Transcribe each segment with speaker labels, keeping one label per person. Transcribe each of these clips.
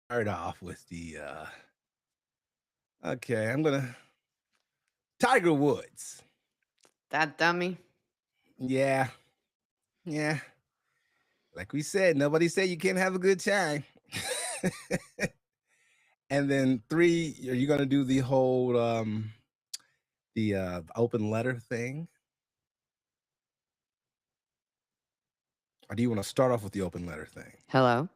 Speaker 1: start off with the okay, I'm gonna Tiger Woods.
Speaker 2: That dummy.
Speaker 1: Yeah, yeah. Like we said, nobody said you can't have a good time. And then three, are you gonna do the whole the open letter thing? Or do you want to start off with the open letter thing?
Speaker 2: Hello?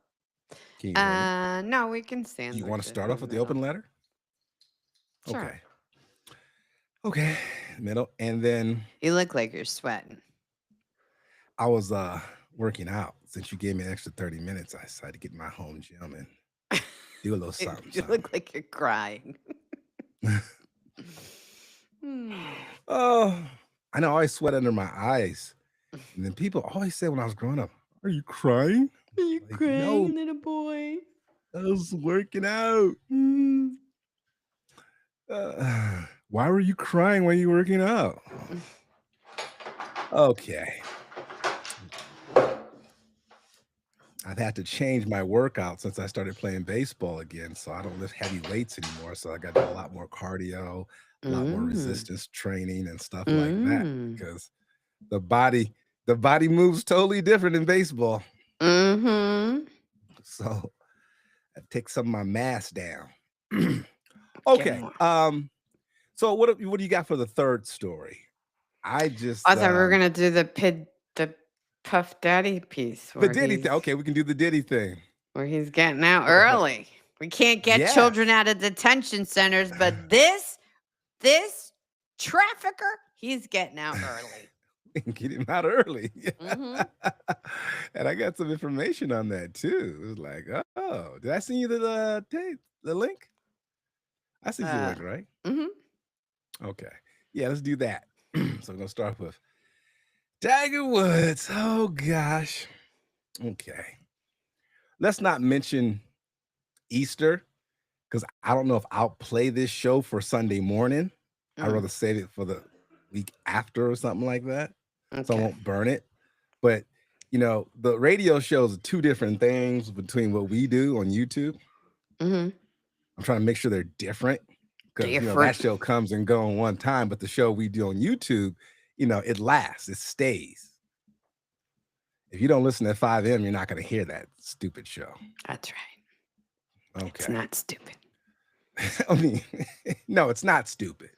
Speaker 1: Can you hear me?
Speaker 2: No, we can
Speaker 1: You
Speaker 2: sandwich
Speaker 1: want to
Speaker 2: it
Speaker 1: start
Speaker 2: in
Speaker 1: off
Speaker 2: the
Speaker 1: with the
Speaker 2: middle.
Speaker 1: open letter?
Speaker 2: Sure.
Speaker 1: Okay. Okay. Middle. And then
Speaker 2: You look like you're sweating.
Speaker 1: I was working out. Since you gave me an extra 30 minutes, I decided to get in my home gym and do a little something,
Speaker 2: You
Speaker 1: something.
Speaker 2: look like you're crying. Hmm.
Speaker 1: Oh, I know I always sweat under my eyes. And then people always say when I was growing up, "Are you crying?"
Speaker 2: Are you
Speaker 1: Like, no,
Speaker 2: crying, little boy?
Speaker 1: I was working out.
Speaker 2: Mm.
Speaker 1: Why were you crying when you were working out? Okay. I've had to change my workout since I started playing baseball again. So I don't lift heavy weights anymore. So I got to do a lot more cardio, a lot more
Speaker 2: Mm.
Speaker 1: resistance training and stuff like that
Speaker 2: Mm.
Speaker 1: because the body the body moves totally different in baseball.
Speaker 2: Mm-hmm.
Speaker 1: So I take some of my mass down.
Speaker 2: Get
Speaker 1: Okay.
Speaker 2: more.
Speaker 1: So what do you got for the third story? I
Speaker 2: I
Speaker 1: just
Speaker 2: thought we were gonna do the Puff Daddy piece
Speaker 1: the Diddy thing. Okay, we can do the Diddy thing.
Speaker 2: where he's getting out
Speaker 1: Go ahead.
Speaker 2: early. We can't get
Speaker 1: Yes.
Speaker 2: children out of detention centers, but this trafficker, he's getting out early.
Speaker 1: Get him out early.
Speaker 2: Mm-hmm.
Speaker 1: And I got some information on that too. It was like, oh, did I send you the tape, the link? I sent you the
Speaker 2: Uh,
Speaker 1: link, right?
Speaker 2: mm-hmm.
Speaker 1: Okay. Yeah, let's do that. So we're gonna start with Tiger Woods. Oh gosh. Okay. Let's not mention Easter because I don't know if I'll play this show for Sunday morning. I'd
Speaker 2: Mm.
Speaker 1: rather save it for the week after or something like that. So I
Speaker 2: Okay.
Speaker 1: won't burn it. But the radio shows are two different things between what we do on YouTube.
Speaker 2: Mm-hmm.
Speaker 1: I'm trying to make sure they're different because that
Speaker 2: Different.
Speaker 1: show comes and go in one time, but the show we do on YouTube, it lasts, it stays. If you don't listen at 5 a.m., you're not going to hear that stupid show.
Speaker 2: That's right. It's
Speaker 1: Okay.
Speaker 2: not stupid.
Speaker 1: I mean, no, it's not stupid.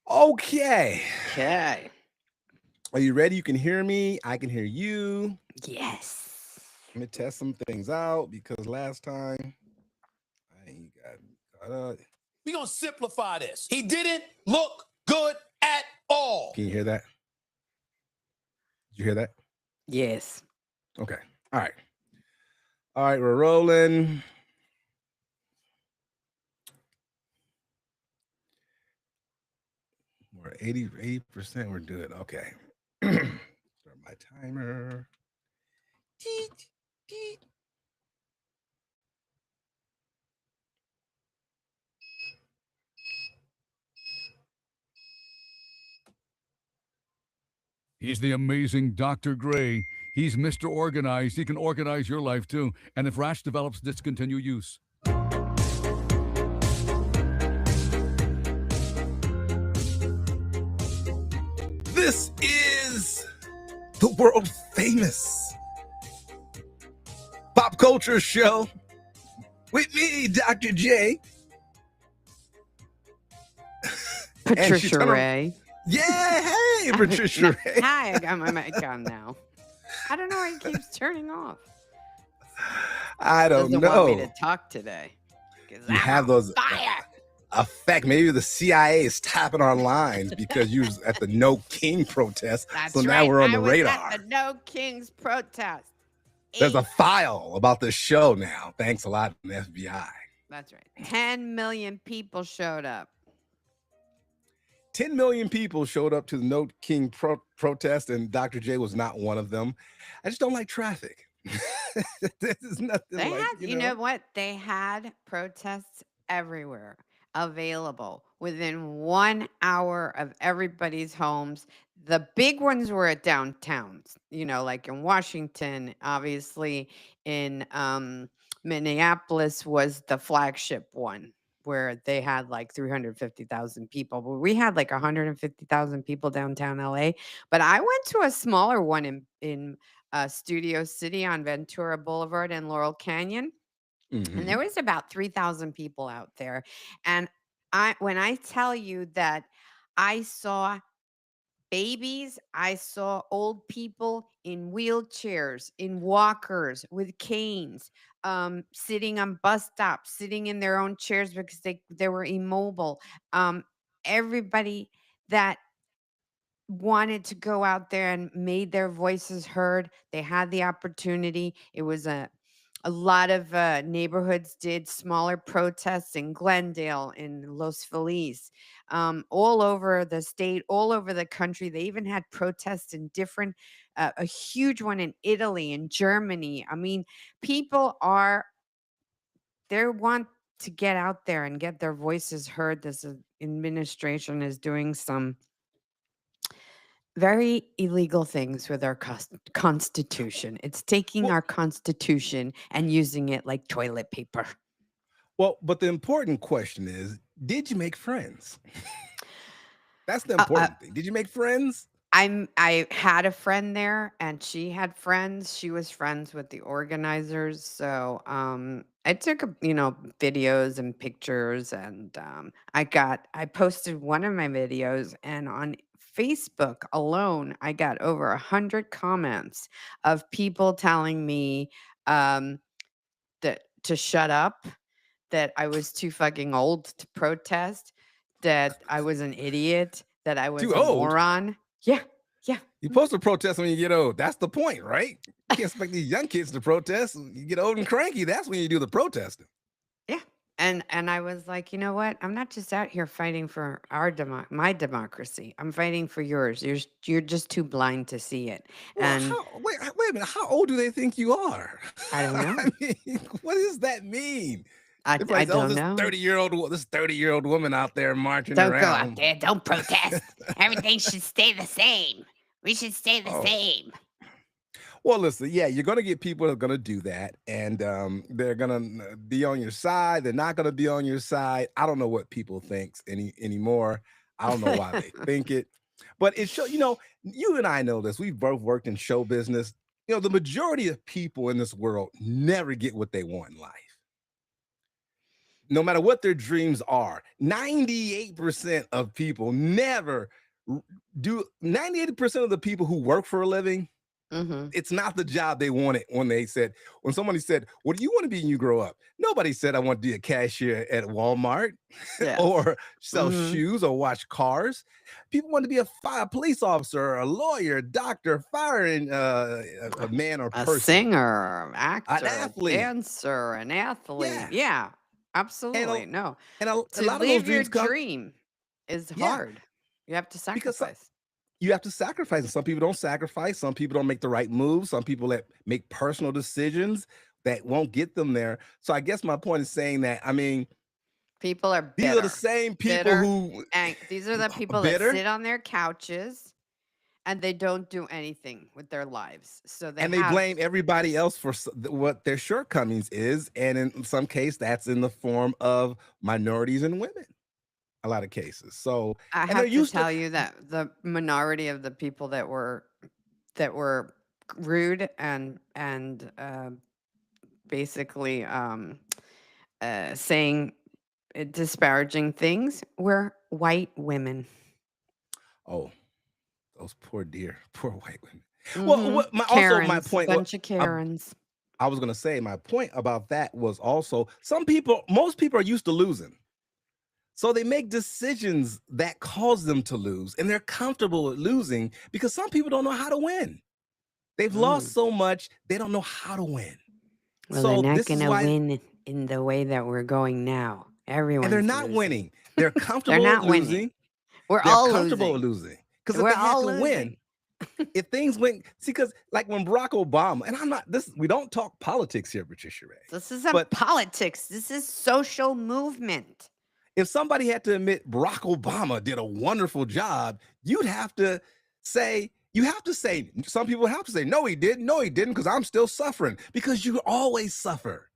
Speaker 1: Okay.
Speaker 2: Okay.
Speaker 1: Are you ready? You can hear me. I can hear you.
Speaker 2: Yes.
Speaker 1: Let me test some things out because last time I ain't got.
Speaker 3: We're going to simplify this. He didn't look good at all.
Speaker 1: Can you hear that? Did you hear that?
Speaker 2: Yes.
Speaker 1: Okay. All right. All right, we're rolling. We're 80%. We're good. Okay. Start my timer. Teet, teet.
Speaker 4: He's the amazing Dr. Gray. He's Mr. Organized. He can organize your life too. And if rash develops, discontinue use.
Speaker 1: This is the world famous pop culture show with me, Dr. J.
Speaker 2: Patricia Ray.
Speaker 1: Yeah, hey, Patricia Ray.
Speaker 2: Hi, I got my mic on now. I don't know why it keeps turning off.
Speaker 1: I don't
Speaker 2: Doesn't
Speaker 1: know.
Speaker 2: want me to talk today.
Speaker 1: You have those effect. Maybe the CIA is tapping our lines because you was at the No King protest.
Speaker 2: That's
Speaker 1: so
Speaker 2: right.
Speaker 1: now we're on the
Speaker 2: I was
Speaker 1: radar.
Speaker 2: at the No Kings protest.
Speaker 1: There's a file about this show now. Thanks a lot, FBI.
Speaker 2: That's right. 10 million people showed up.
Speaker 1: 10 million people showed up to the No King protest, and Dr. J was not one of them. I just don't like traffic. There's nothing
Speaker 2: They
Speaker 1: like,
Speaker 2: had, you know what? They had protests everywhere available within 1 hour of everybody's homes. The big ones were at downtowns, like in Washington, obviously in Minneapolis was the flagship one where they had like 350,000 people, but we had like 150,000 people downtown LA. But I went to a smaller one in Studio City on Ventura Boulevard in Laurel Canyon, and there was about 3,000 people out there. And when I tell you that I saw babies, I saw old people in wheelchairs, in walkers, with canes, sitting on bus stops, sitting in their own chairs because they were immobile. Everybody that wanted to go out there and made their voices heard. They had the opportunity. It was a lot of neighborhoods did smaller protests in Glendale, in Los Feliz, all over the state, all over the country. They even had protests in different, a huge one in Italy and Germany. I mean, people they want to get out there and get their voices heard. This administration is doing some very illegal things with our constitution. It's taking
Speaker 1: Well,
Speaker 2: our constitution and using it like toilet paper.
Speaker 1: well, but the important question is, did you make friends? That's the
Speaker 2: Uh, uh,
Speaker 1: important thing. Did you make friends?
Speaker 2: I had a friend there and she had friends. She was friends with the organizers. So I took videos and pictures, and I posted one of my videos, and on Facebook alone I got over 100 comments of people telling me that to shut up, that I was too fucking old to protest, that I was an idiot, that I was
Speaker 1: Too
Speaker 2: a
Speaker 1: old?
Speaker 2: moron. Yeah, yeah.
Speaker 1: You're supposed to protest when you get old. That's the point, right? You can't expect these young kids to protest. You get old and cranky, that's when you do the protesting.
Speaker 2: Yeah. And I was like, you know what? I'm not just out here fighting for my democracy. I'm fighting for yours. You're just too blind to see it.
Speaker 1: Well,
Speaker 2: And
Speaker 1: wait a minute. How old do they think you are?
Speaker 2: I don't know.
Speaker 1: I mean, what does that mean?
Speaker 2: I
Speaker 1: They probably say, oh,
Speaker 2: don't
Speaker 1: this
Speaker 2: know.
Speaker 1: 30-year-old woman out there marching
Speaker 2: Don't go
Speaker 1: around.
Speaker 2: out there. Don't protest. Everything should stay the same. We should stay the
Speaker 1: Oh.
Speaker 2: same.
Speaker 1: Well, listen, yeah, you're gonna get people that are gonna do that, and they're gonna be on your side. They're not gonna be on your side. I don't know what people thinks anymore. I don't know why they think it, but it show. You and I know this. We've both worked in show business. The majority of people in this world never get what they want in life. No matter what their dreams are, 98% of people never do. 98% of the people who work for a living,
Speaker 2: Mm-hmm.
Speaker 1: it's not the job they wanted when somebody said, what do you want to be when you grow up? Nobody said I want to be a cashier at Walmart
Speaker 2: Yes.
Speaker 1: or sell
Speaker 2: Mhm.
Speaker 1: shoes or wash cars. People want to be a police officer, a lawyer, doctor, firing a man or
Speaker 2: A
Speaker 1: person,
Speaker 2: singer, actor,
Speaker 1: athlete.
Speaker 2: dancer, an athlete.
Speaker 1: Yeah.
Speaker 2: Yeah, absolutely. No.
Speaker 1: And a
Speaker 2: To
Speaker 1: lot of those
Speaker 2: live your
Speaker 1: dreams come
Speaker 2: dream is
Speaker 1: Yeah.
Speaker 2: hard. You have to
Speaker 1: Because
Speaker 2: sacrifice.
Speaker 1: you have to sacrifice, and some people don't sacrifice. Some people don't make the right moves. Some people that make personal decisions that won't get them there. So I guess my point is saying that, I mean,
Speaker 2: People are
Speaker 1: these
Speaker 2: bitter.
Speaker 1: are the same people
Speaker 2: Bitter.
Speaker 1: who
Speaker 2: And these are the people that
Speaker 1: bitter,
Speaker 2: sit on their couches and they don't do anything with their lives. So
Speaker 1: and they blame everybody else for what their shortcomings is. And in some case, that's in the form of minorities and women, a lot of cases. So,
Speaker 2: I
Speaker 1: and they're
Speaker 2: have to
Speaker 1: used
Speaker 2: tell you that the minority of the people that were rude and basically saying disparaging things were white women.
Speaker 1: Oh, those poor white women.
Speaker 2: Mhm.
Speaker 1: Well, my
Speaker 2: Karens,
Speaker 1: point,
Speaker 2: bunch of Karens.
Speaker 1: I was going to say, my point about that was also most people are used to losing. So they make decisions that cause them to lose, and they're comfortable with losing because some people don't know how to win. They've lost so much, they don't know how to win.
Speaker 2: Well,
Speaker 1: So
Speaker 2: they're not
Speaker 1: this is
Speaker 2: going to
Speaker 1: why,
Speaker 2: win in the way that we're going now. Everyone's
Speaker 1: and they're not
Speaker 2: losing.
Speaker 1: winning. They're comfortable
Speaker 2: not
Speaker 1: with
Speaker 2: winning.
Speaker 1: losing.
Speaker 2: We're
Speaker 1: They're
Speaker 2: all
Speaker 1: comfortable
Speaker 2: losing.
Speaker 1: with losing. Because if
Speaker 2: We're
Speaker 1: they had
Speaker 2: all
Speaker 1: to
Speaker 2: losing.
Speaker 1: win, if things went, because like when Barack Obama, and we don't talk politics here, Patricia Ray.
Speaker 2: This isn't
Speaker 1: But
Speaker 2: politics. This is social movement.
Speaker 1: if somebody had to admit Barack Obama did a wonderful job, you'd have to say, some people have to say, no, he didn't, because I'm still suffering, because you always suffer.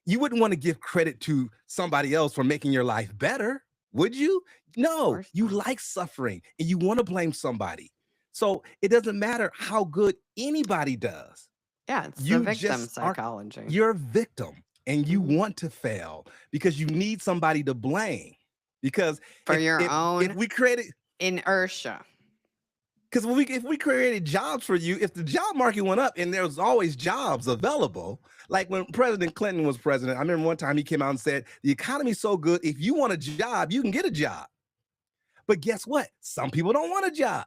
Speaker 1: You wouldn't want to give credit to somebody else for making your life better, would you? No,
Speaker 2: course
Speaker 1: you
Speaker 2: not.
Speaker 1: like suffering and you want to blame somebody. So it doesn't matter how good anybody does.
Speaker 2: Yeah, it's the
Speaker 1: You
Speaker 2: victim
Speaker 1: just are
Speaker 2: psychology.
Speaker 1: you're a victim and you
Speaker 2: Mhm.
Speaker 1: want to fail because you need somebody to blame. Because
Speaker 2: For
Speaker 1: if
Speaker 2: your
Speaker 1: if
Speaker 2: own
Speaker 1: we created
Speaker 2: inertia.
Speaker 1: because if we created jobs for you, if the job market went up and there was always jobs available, like when President Clinton was president, I remember one time he came out and said, the economy's so good, if you want a job, you can get a job. But guess what? Some people don't want a job.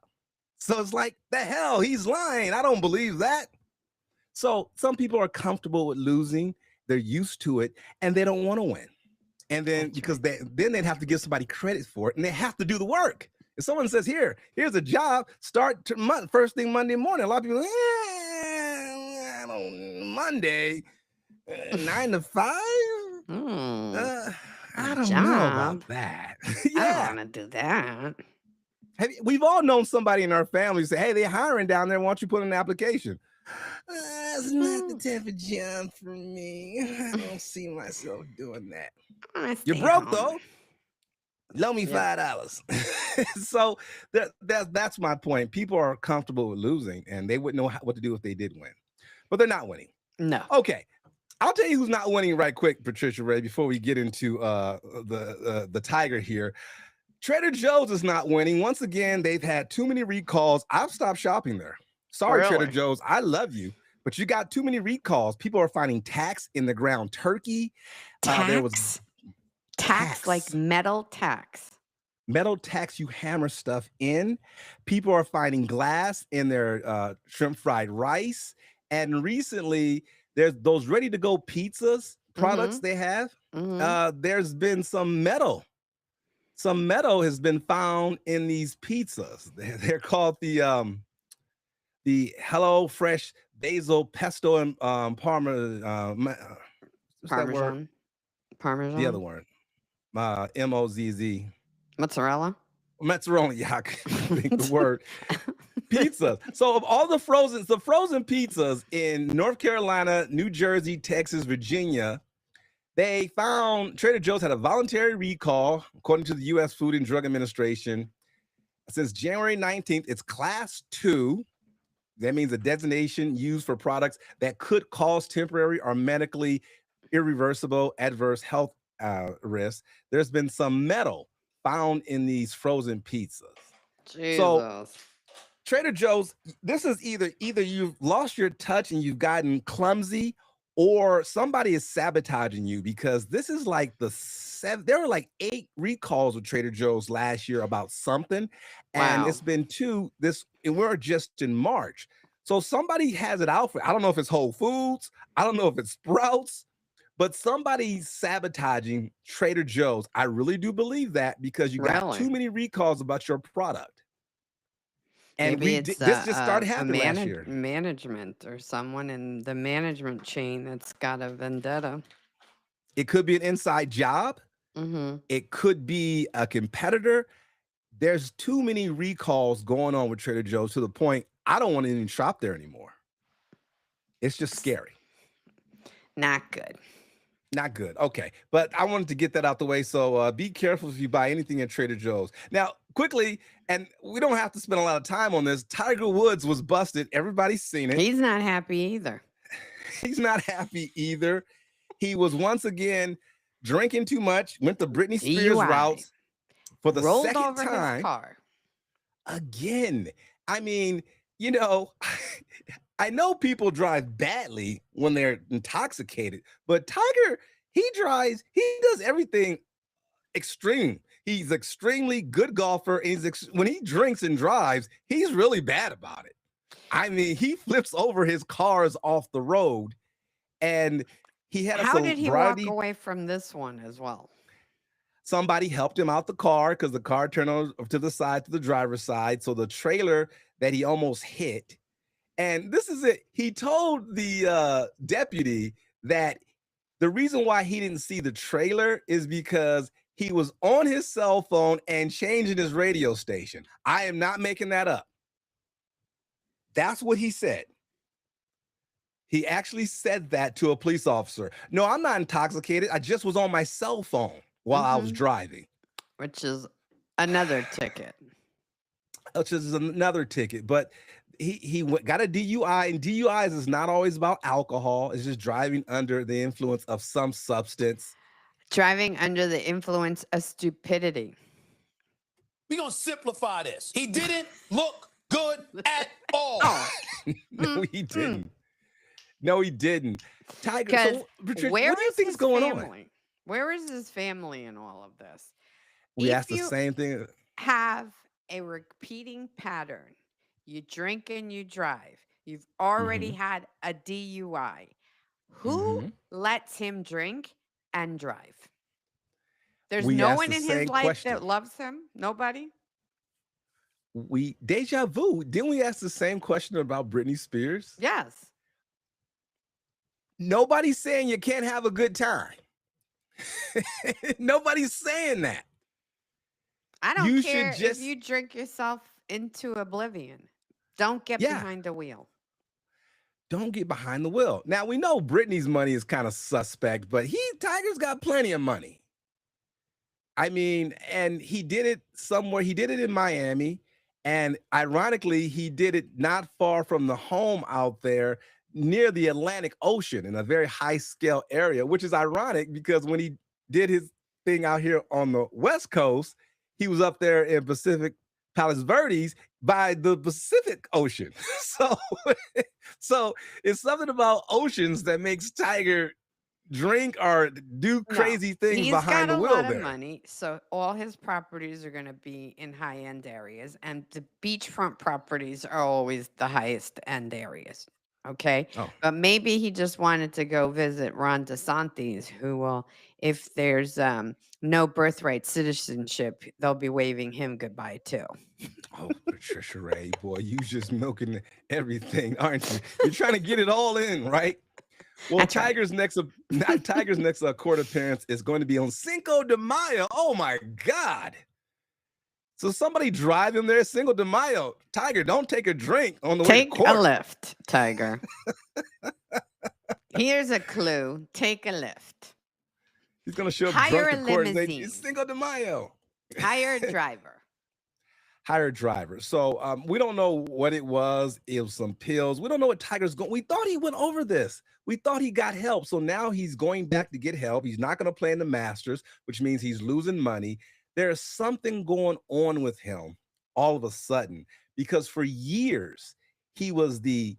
Speaker 1: So it's like, the hell, he's lying. I don't believe that. So some people are comfortable with losing, they're used to it, and they don't want to win. And then
Speaker 2: That's
Speaker 1: because
Speaker 2: right.
Speaker 1: then they'd have to give somebody credit for it, and they have to do the work. If someone says, here's a job, start first thing Monday morning. A lot of people, I don't Monday, 9 to 5.
Speaker 2: Mm,
Speaker 1: I
Speaker 2: a
Speaker 1: don't know about
Speaker 2: job.
Speaker 1: that.
Speaker 2: I don't
Speaker 1: Yeah,
Speaker 2: want to do that.
Speaker 1: we've all known somebody in our family say, hey, they're hiring down there. Why don't you put in an application? It's not the
Speaker 2: Mm,
Speaker 1: type of job for me. I don't see myself doing that.
Speaker 2: I
Speaker 1: You're
Speaker 2: stay
Speaker 1: broke
Speaker 2: home.
Speaker 1: though. Loan me
Speaker 2: Yep.
Speaker 1: $5. So that's my point. People are comfortable with losing, and they wouldn't know what to do if they did win, but they're not winning.
Speaker 2: No.
Speaker 1: Okay, I'll tell you who's not winning right quick, Patricia Ray. Before we get into the tiger here, Trader Joe's is not winning. Once again, they've had too many recalls. I've stopped shopping there. Sorry, Trader
Speaker 2: Really?
Speaker 1: Joe's. I love you, but you got too many recalls. People are finding tax in the ground turkey. There was
Speaker 2: Tax? Tax, like
Speaker 1: tax.
Speaker 2: metal tax.
Speaker 1: Metal tax, you hammer stuff in. People are finding glass in their shrimp fried rice. And recently, there's those ready to go pizzas products
Speaker 2: Mm-hmm.
Speaker 1: they have.
Speaker 2: Mm-hmm.
Speaker 1: There's been some metal. Some metal has been found in these pizzas. They're called the Hello Fresh basil pesto and what's that word?
Speaker 2: Parmesan.
Speaker 1: The other
Speaker 2: Parmesan.
Speaker 1: word. MOZZ.
Speaker 2: Mozzarella.
Speaker 1: Mozzarella. Yeah, I couldn't think the word. Pizzas. So of all the frozen pizzas in North Carolina, New Jersey, Texas, Virginia, they found Trader Joe's had a voluntary recall, according to the U.S. Food and Drug Administration. Since January 19th, it's class 2. That means a designation used for products that could cause temporary or medically irreversible adverse health risks. There's been some metal found in these frozen pizzas. So
Speaker 2: Jesus.
Speaker 1: Trader Joe's, this is either you've lost your touch and you've gotten clumsy, or somebody is sabotaging you, because this is like there were like 8 recalls with Trader Joe's last year about something, and
Speaker 2: Wow.
Speaker 1: it's been 2 and we're just in March. So somebody has it out for, I don't know if it's Whole Foods, I don't know if it's Sprouts, but somebody's sabotaging Trader Joe's. I really do believe that, because you got too
Speaker 2: Really?
Speaker 1: many recalls about your product. And
Speaker 2: Maybe it's
Speaker 1: this just started
Speaker 2: a
Speaker 1: happening last year.
Speaker 2: management or someone in the management chain that's got a vendetta.
Speaker 1: It could be an inside job.
Speaker 2: Mm-hmm.
Speaker 1: It could be a competitor. There's too many recalls going on with Trader Joe's to the point I don't want to even shop there anymore. It's just scary.
Speaker 2: Not good.
Speaker 1: Not good. Okay. But I wanted to get that out the way. So be careful if you buy anything at Trader Joe's. Now, quickly, and we don't have to spend a lot of time on this, Tiger Woods was busted. Everybody's seen it.
Speaker 2: He's not happy either.
Speaker 1: He's not happy either. He was once again drinking too much, went the Britney Spears
Speaker 2: DUI.
Speaker 1: route for the
Speaker 2: Rolled
Speaker 1: second
Speaker 2: over his
Speaker 1: time.
Speaker 2: car.
Speaker 1: Again. I mean, you know, I know people drive badly when they're intoxicated, but Tiger, he does everything extreme. He's extremely good golfer. And when he drinks and drives, he's really bad about it. I mean, he flips over his cars off the road, and he had
Speaker 2: How did he walk
Speaker 1: sobriety.
Speaker 2: away from this one as well?
Speaker 1: Somebody helped him out the car, because the car turned over to the side, to the driver's side. So the trailer that he almost hit, and this is it. He told the deputy that the reason why he didn't see the trailer is because he was on his cell phone and changing his radio station. I am not making that up. That's what he said. He actually said that to a police officer. No, I'm not intoxicated. I just was on my cell phone while I was
Speaker 2: Mhm.
Speaker 1: driving,
Speaker 2: Which is another ticket.
Speaker 1: which is another ticket. But got a DUI, and DUIs is not always about alcohol. It's just driving under the influence of some substance.
Speaker 2: Driving under the influence of stupidity.
Speaker 3: We're going to simplify this. He didn't look good at all.
Speaker 2: Oh,
Speaker 1: No, he didn't. No, he didn't. Tiger.
Speaker 2: because
Speaker 1: So, Patricia,
Speaker 2: where
Speaker 1: what do you
Speaker 2: is
Speaker 1: think is
Speaker 2: his
Speaker 1: going on?
Speaker 2: family? Where is his family in all of this?
Speaker 1: We
Speaker 2: If
Speaker 1: asked the
Speaker 2: you
Speaker 1: same thing.
Speaker 2: have a repeating pattern, you drink and you drive, you've already
Speaker 1: Mhm,
Speaker 2: had a DUI, who
Speaker 1: mhm.
Speaker 2: lets him drink and drive? There's
Speaker 1: We
Speaker 2: no
Speaker 1: asked
Speaker 2: one
Speaker 1: the
Speaker 2: in his
Speaker 1: same
Speaker 2: life
Speaker 1: question.
Speaker 2: that loves him? Nobody?
Speaker 1: We deja vu. Didn't we ask the same question about Britney Spears?
Speaker 2: Yes.
Speaker 1: Nobody's saying you can't have a good time. Nobody's saying that.
Speaker 2: I don't
Speaker 1: You should
Speaker 2: care if
Speaker 1: just,
Speaker 2: you drink yourself into oblivion. Don't get
Speaker 1: yeah,
Speaker 2: behind the wheel.
Speaker 1: don't get behind the wheel. Now we know Britney's money is kind of suspect, but Tiger's got plenty of money. I mean, and he did it somewhere. He did it in Miami. And ironically, he did it not far from the home out there near the Atlantic Ocean in a very high scale area, which is ironic because when he did his thing out here on the West Coast, he was up there in Pacific Palos Verdes by the Pacific Ocean. So, so it's something about oceans that makes Tiger drink or do
Speaker 2: No,
Speaker 1: crazy things
Speaker 2: he's got
Speaker 1: behind the
Speaker 2: a
Speaker 1: wheel
Speaker 2: lot of
Speaker 1: there.
Speaker 2: money, so all his properties are going to be in high-end areas, and the beachfront properties are always the highest end areas. Okay,
Speaker 1: Oh,
Speaker 2: but maybe he just wanted to go visit Ron DeSantis, who will, if there's no birthright citizenship, they'll be waving him goodbye too.
Speaker 1: oh, Patricia Ray, boy, you just milking everything, aren't you? You're trying to get it all in, right? Well,
Speaker 2: I tried.
Speaker 1: Tiger's next court appearance is going to be on Cinco de Mayo. Oh my God! So somebody drive him there, Cinco de Mayo. Tiger, don't take a drink on the way to
Speaker 2: Take a
Speaker 1: court.
Speaker 2: lift, Tiger. Here's a clue. Take a lift.
Speaker 1: He's gonna show up
Speaker 2: Hire
Speaker 1: drunk
Speaker 2: a
Speaker 1: to court and say,
Speaker 2: limousine.
Speaker 1: "It's Cinco de Mayo."
Speaker 2: Hire a driver.
Speaker 1: Hire a driver. So we don't know what it was. It was some pills. We don't know what Tiger's going. We thought he went over this. We thought he got help. So now he's going back to get help. He's not going to play in the Masters, which means he's losing money. There's something going on with him all of a sudden because for years he was the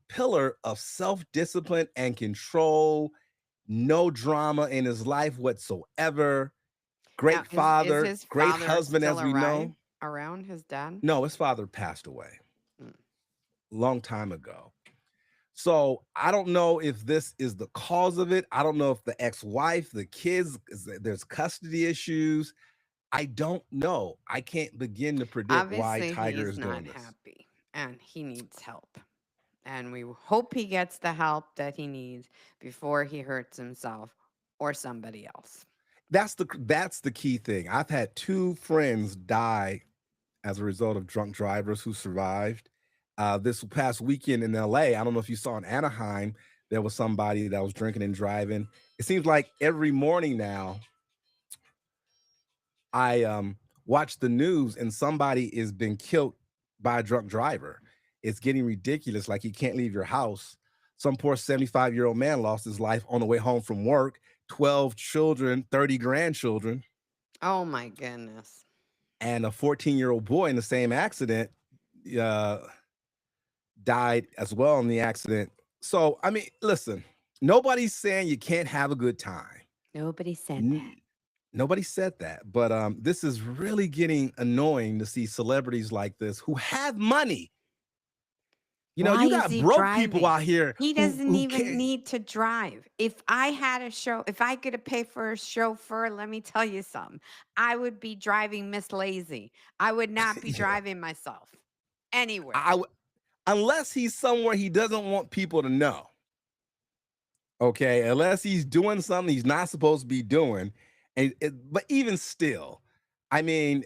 Speaker 1: pillar of self-discipline and control, no drama in his life whatsoever.
Speaker 2: Now,
Speaker 1: Great
Speaker 2: is
Speaker 1: father,
Speaker 2: his
Speaker 1: great
Speaker 2: father
Speaker 1: husband,
Speaker 2: still
Speaker 1: as we know.
Speaker 2: around, his dad?
Speaker 1: No, his father passed away
Speaker 2: Mm.
Speaker 1: long time ago. So I don't know if this is the cause of it. I don't know if the ex-wife, the kids, there's custody issues. I don't know. I can't begin to predict why
Speaker 2: Obviously,
Speaker 1: Tiger
Speaker 2: he's
Speaker 1: is
Speaker 2: not
Speaker 1: doing this.
Speaker 2: happy and he needs help. And we hope he gets the help that he needs before he hurts himself or somebody else.
Speaker 1: That's the key thing. I've had 2 friends die as a result of drunk drivers who survived. This past weekend in LA, I don't know if you saw in Anaheim, there was somebody that was drinking and driving. It seems like every morning now, I watch the news and somebody is being killed by a drunk driver. It's getting ridiculous. Like you can't leave your house. Some poor 75-year-old man lost his life on the way home from work. 12 children, 30 grandchildren,
Speaker 2: Oh my goodness.
Speaker 1: and a 14-year-old boy in the same accident uh, died as well in the accident. So, I mean, listen, nobody's saying you can't have a good time.
Speaker 2: Nobody said that.
Speaker 1: N- Nobody said that, but this is really getting annoying to see celebrities like this who have money. You know,
Speaker 2: Why
Speaker 1: you
Speaker 2: is
Speaker 1: got
Speaker 2: he
Speaker 1: broke
Speaker 2: driving?
Speaker 1: people out here
Speaker 2: He
Speaker 1: who
Speaker 2: doesn't even
Speaker 1: can't.
Speaker 2: need to drive. If I had a show, if I could pay for a chauffeur, let me tell you something. I would be driving Miss Lazy. I would not be
Speaker 1: Yeah,
Speaker 2: driving myself anywhere.
Speaker 1: unless he's somewhere he doesn't want people to know. Okay, unless he's doing something he's not supposed to be doing, but even still, I mean,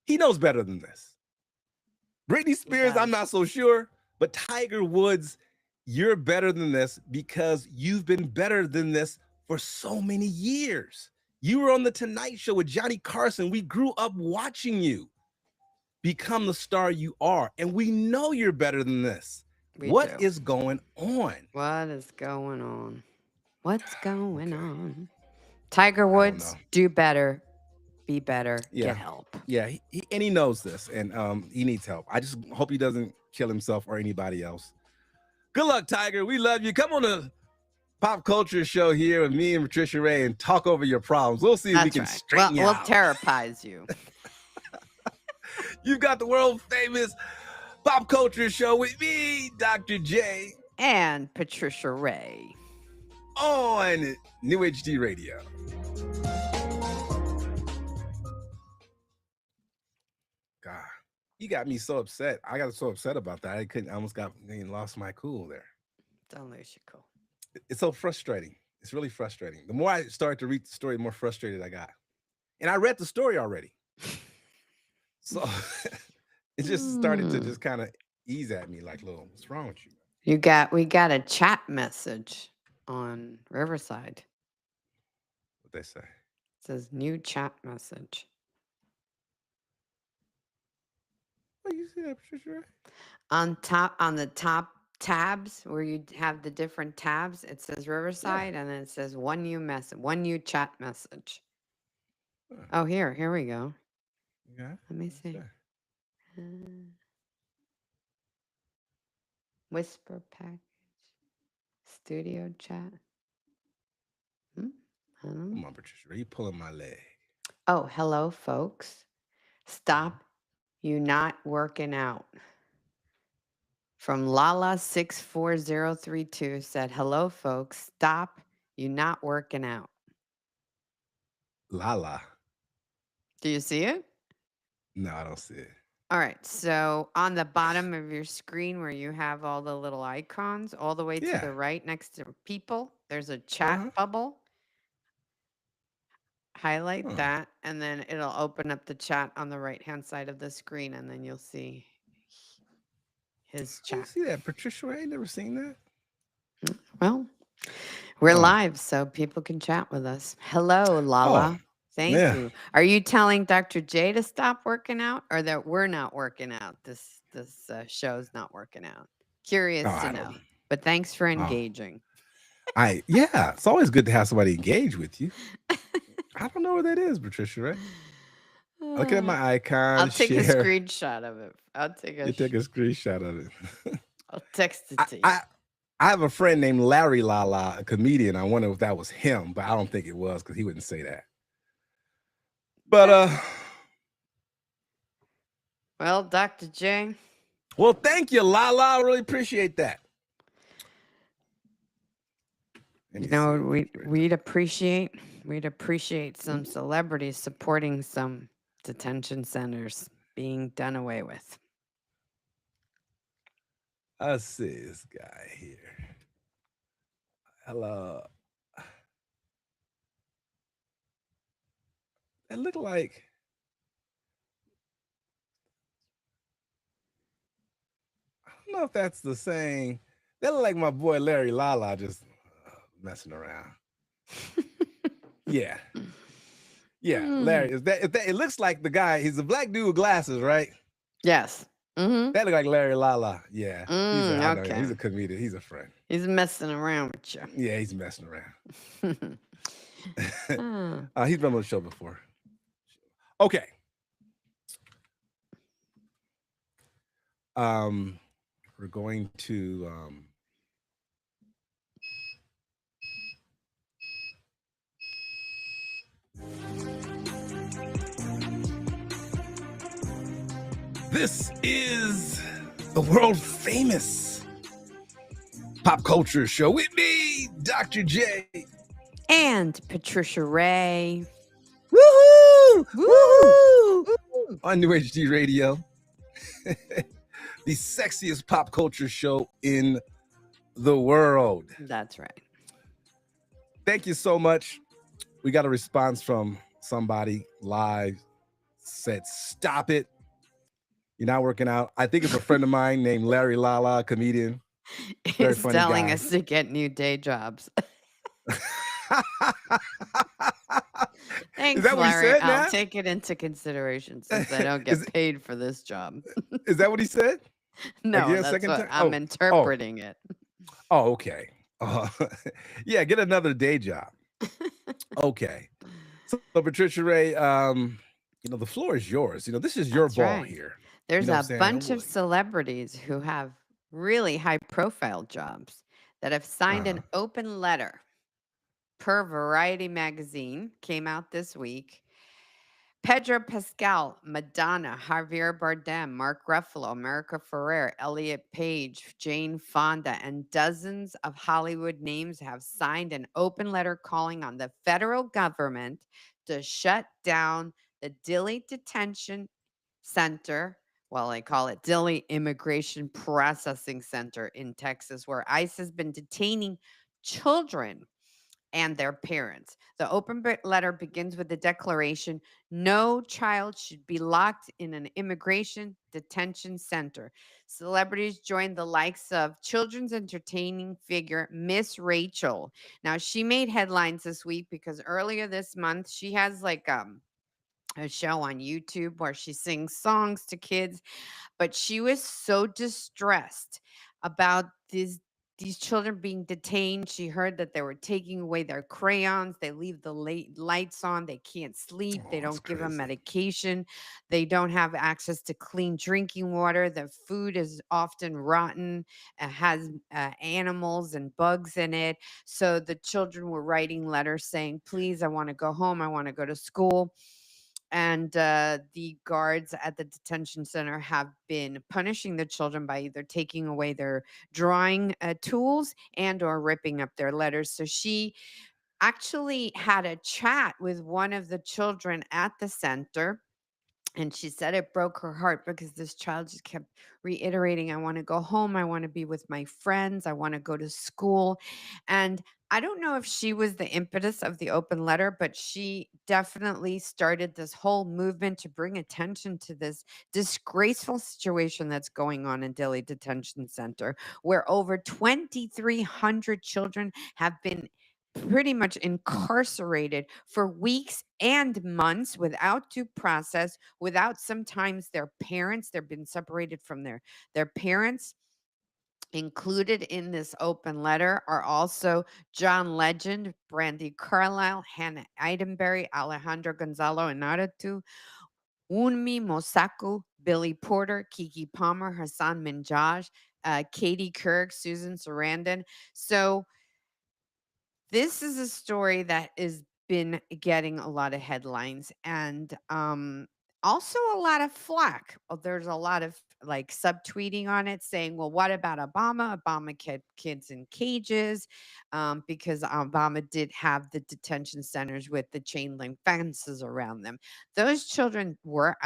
Speaker 1: he knows better than this. Britney
Speaker 2: He
Speaker 1: Spears, I'm
Speaker 2: does.
Speaker 1: not so sure, but Tiger Woods, you're better than this because you've been better than this for so many years. You were on the Tonight Show with Johnny Carson. We grew up watching you become the star you are, and we know you're better than this. What is going on?
Speaker 2: What is going on? What's going on? Tiger Woods, do better, be better, get help.
Speaker 1: Yeah, he knows this, and he needs help. I just hope he doesn't kill himself or anybody else. Good luck, Tiger. We love you. Come on the Pop Culture Show here with me and Patricia Ray and talk over your problems. We'll see if we can straighten you out.
Speaker 2: We'll terrorize you.
Speaker 1: You've got the world famous Pop Culture Show with me, Dr. J.
Speaker 2: And Patricia Ray.
Speaker 1: On New HD Radio. God, you got me so upset. I got so upset about that. I almost lost my cool there.
Speaker 2: Don't lose your cool.
Speaker 1: It's so frustrating. It's really frustrating. The more I started to read the story, the more frustrated I got. And I read the story already. So it just started to just kind of ease at me like, "Little, what's wrong with you?"
Speaker 2: We got a chat message on Riverside.
Speaker 1: What they say?
Speaker 2: It says new chat message.
Speaker 1: Oh, you see that, Patricia?
Speaker 2: On the top tabs where you have the different tabs, it says Riverside, and then it says one new chat message. Oh, here we go.
Speaker 1: Yeah.
Speaker 2: Let me see. Whisper package, studio chat. I don't know.
Speaker 1: Come on, Patricia. Are you pulling my leg?
Speaker 2: Oh, hello, folks. Stop you not working out. From Lala64032 said, hello, folks. Stop you not working out.
Speaker 1: Lala.
Speaker 2: Do you see it?
Speaker 1: No, I don't see it.
Speaker 2: All right. So on the bottom of your screen where you have all the little icons, all the way to the right next to people, there's a chat bubble. Highlight that, and then it'll open up the chat on the right-hand side of the screen, and then you'll see his chat.
Speaker 1: You see that, Patricia? I ain't never seen that.
Speaker 2: Well, we're live, so people can chat with us. Hello, Lala. Thank you. Are you telling Dr. J to stop working out, or that we're not working out? This show's not working out. Curious to know. But thanks for engaging.
Speaker 1: It's always good to have somebody engage with you. I don't know what that is, Patricia, right? Looking at my icon.
Speaker 2: I'll take a screenshot of it.
Speaker 1: Take a screenshot of it.
Speaker 2: I'll text it to you.
Speaker 1: I have a friend named Larry Lala, a comedian. I wonder if that was him, but I don't think it was because he wouldn't say that. But
Speaker 2: well, Dr. J.
Speaker 1: Well, thank you, Lala. I really appreciate that.
Speaker 2: You know, we'd appreciate some celebrities supporting some detention centers being done away with.
Speaker 1: I see this guy here. Hello. It looked like I don't know if that's the same. That looked like my boy Larry Lala just messing around. Yeah, Larry. Is that it looks like the guy, he's a black dude with glasses, right?
Speaker 2: Yes.
Speaker 1: That looked like Larry Lala. Yeah.
Speaker 2: Okay.
Speaker 1: He's a comedian. He's a friend.
Speaker 2: He's messing around with you.
Speaker 1: Yeah, he's messing around. He's been on the show before. Okay. We're going to this is the world famous Pop Culture Show with me, Dr. J.
Speaker 2: And Patricia Ray.
Speaker 1: Woohoo! Woohoo! On New HD Radio. The sexiest pop culture show in the world.
Speaker 2: That's right.
Speaker 1: Thank you so much. We got a response from somebody live, said, stop it. You're not working out. I think it's a friend of mine named Larry Lala, comedian. Very
Speaker 2: is
Speaker 1: funny
Speaker 2: telling
Speaker 1: guy.
Speaker 2: us to get new day jobs.
Speaker 1: Is
Speaker 2: Thanks,
Speaker 1: that what he
Speaker 2: Larry.
Speaker 1: said
Speaker 2: I'll
Speaker 1: now?
Speaker 2: take it into consideration since I don't
Speaker 1: Is
Speaker 2: get paid for this job.
Speaker 1: is that what he said? Like,
Speaker 2: No,
Speaker 1: yeah,
Speaker 2: that's
Speaker 1: second
Speaker 2: what
Speaker 1: time?
Speaker 2: I'm
Speaker 1: Oh,
Speaker 2: interpreting it.
Speaker 1: oh, okay. Uh, yeah, get another day job. Okay. So Patricia Ray, the floor is yours. This is your
Speaker 2: That's
Speaker 1: ball
Speaker 2: right.
Speaker 1: here. You
Speaker 2: There's
Speaker 1: know what I'm
Speaker 2: a
Speaker 1: saying?
Speaker 2: bunch of celebrities who have really high profile jobs that have signed
Speaker 1: Uh-huh.
Speaker 2: an open letter per Variety magazine, came out this week. Pedro Pascal, Madonna, Javier Bardem, Mark Ruffalo, America Ferrer, Elliot Page, Jane Fonda, and dozens of Hollywood names have signed an open letter calling on the federal government to shut down the Dilley Detention Center. Well, they call it Dilley Immigration Processing Center in Texas, where ICE has been detaining children and their parents. The letter begins with the declaration: no child should be locked in an immigration detention center. Celebrities joined the likes of children's entertaining figure Miss Rachel. Now, she made headlines this week because earlier this month she has like a show on YouTube where she sings songs to kids, but she was so distressed about these children being detained. She heard that they were taking away their crayons. They leave the lights on. They can't sleep. They
Speaker 1: Oh, that's
Speaker 2: don't give them
Speaker 1: crazy.
Speaker 2: medication. They don't have access to clean drinking water. The food is often rotten. It has animals and bugs in it. So the children were writing letters saying, please, I want to go home. I want to go to school. And the guards at the detention center have been punishing the children by either taking away their drawing tools and or ripping up their letters. So she actually had a chat with one of the children at the center, and she said it broke her heart because this child just kept reiterating, I want to go home. I want to be with my friends. I want to go to school. And I don't know if she was the impetus of the open letter, but she definitely started this whole movement to bring attention to this disgraceful situation that's going on in Dilley Detention Center, where over 2,300 children have been pretty much incarcerated for weeks and months without due process, without sometimes their parents. They've been separated from their parents. Included in this open letter are also John Legend, Brandy Carlisle, Hannah Eidenberry, Alejandro Gonzalo Inarritu, Wunmi Mosaku, Billy Porter, Kiki Palmer, Hassan Minhaj, Katie Couric, Susan Sarandon. So this is a story that has been getting a lot of headlines and also a lot of flack. There's a lot of like subtweeting on it saying, well, what about Obama? Obama kept kids in cages because Obama did have the detention centers with the chain link fences around them. Those children were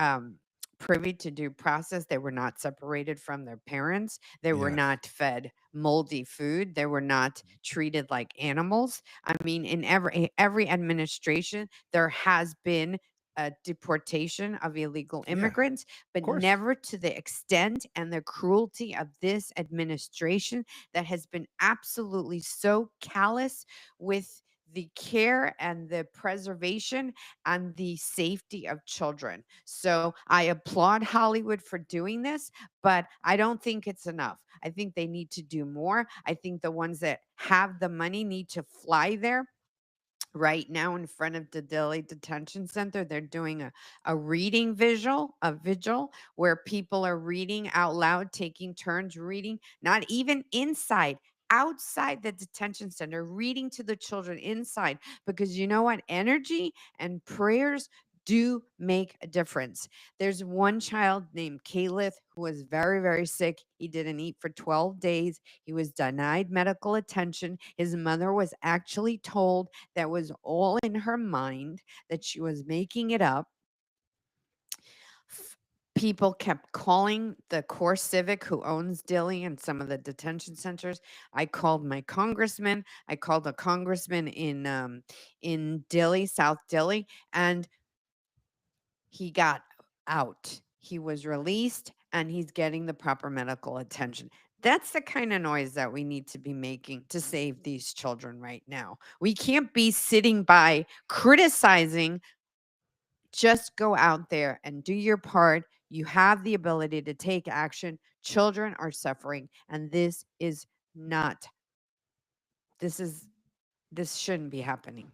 Speaker 2: privy to due process. They were not separated from their parents. They were
Speaker 1: Yes.
Speaker 2: not fed moldy food. They were not treated like animals. I mean, in every administration, there has been a deportation of illegal
Speaker 1: Yeah, of
Speaker 2: immigrants, but
Speaker 1: course.
Speaker 2: never to the extent and the cruelty of this administration that has been absolutely so callous with the care and the preservation and the safety of children. So I applaud Hollywood for doing this, but I don't think it's enough. I think they need to do more. I think the ones that have the money need to fly there. Right now, in front of the Dilley Detention Center, they're doing a reading vigil where people are reading out loud, taking turns reading, not even inside, outside the detention center, reading to the children inside. Because you know what? Energy and prayers do make a difference. There's one child named Caleb who was very, very sick. He didn't eat for 12 days. He was denied medical attention. His mother was actually told that was all in her mind, that she was making it up. People kept calling the Core Civic who owns Dilley and some of the detention centers. I called my congressman. I called a congressman in Dilley, South Dilley, and he got out. He was released and he's getting the proper medical attention. That's the kind of noise that we need to be making to save these children right now. We can't be sitting by criticizing. Just go out there and do your part. You have the ability to take action. Children are suffering, and not this is this shouldn't be happening.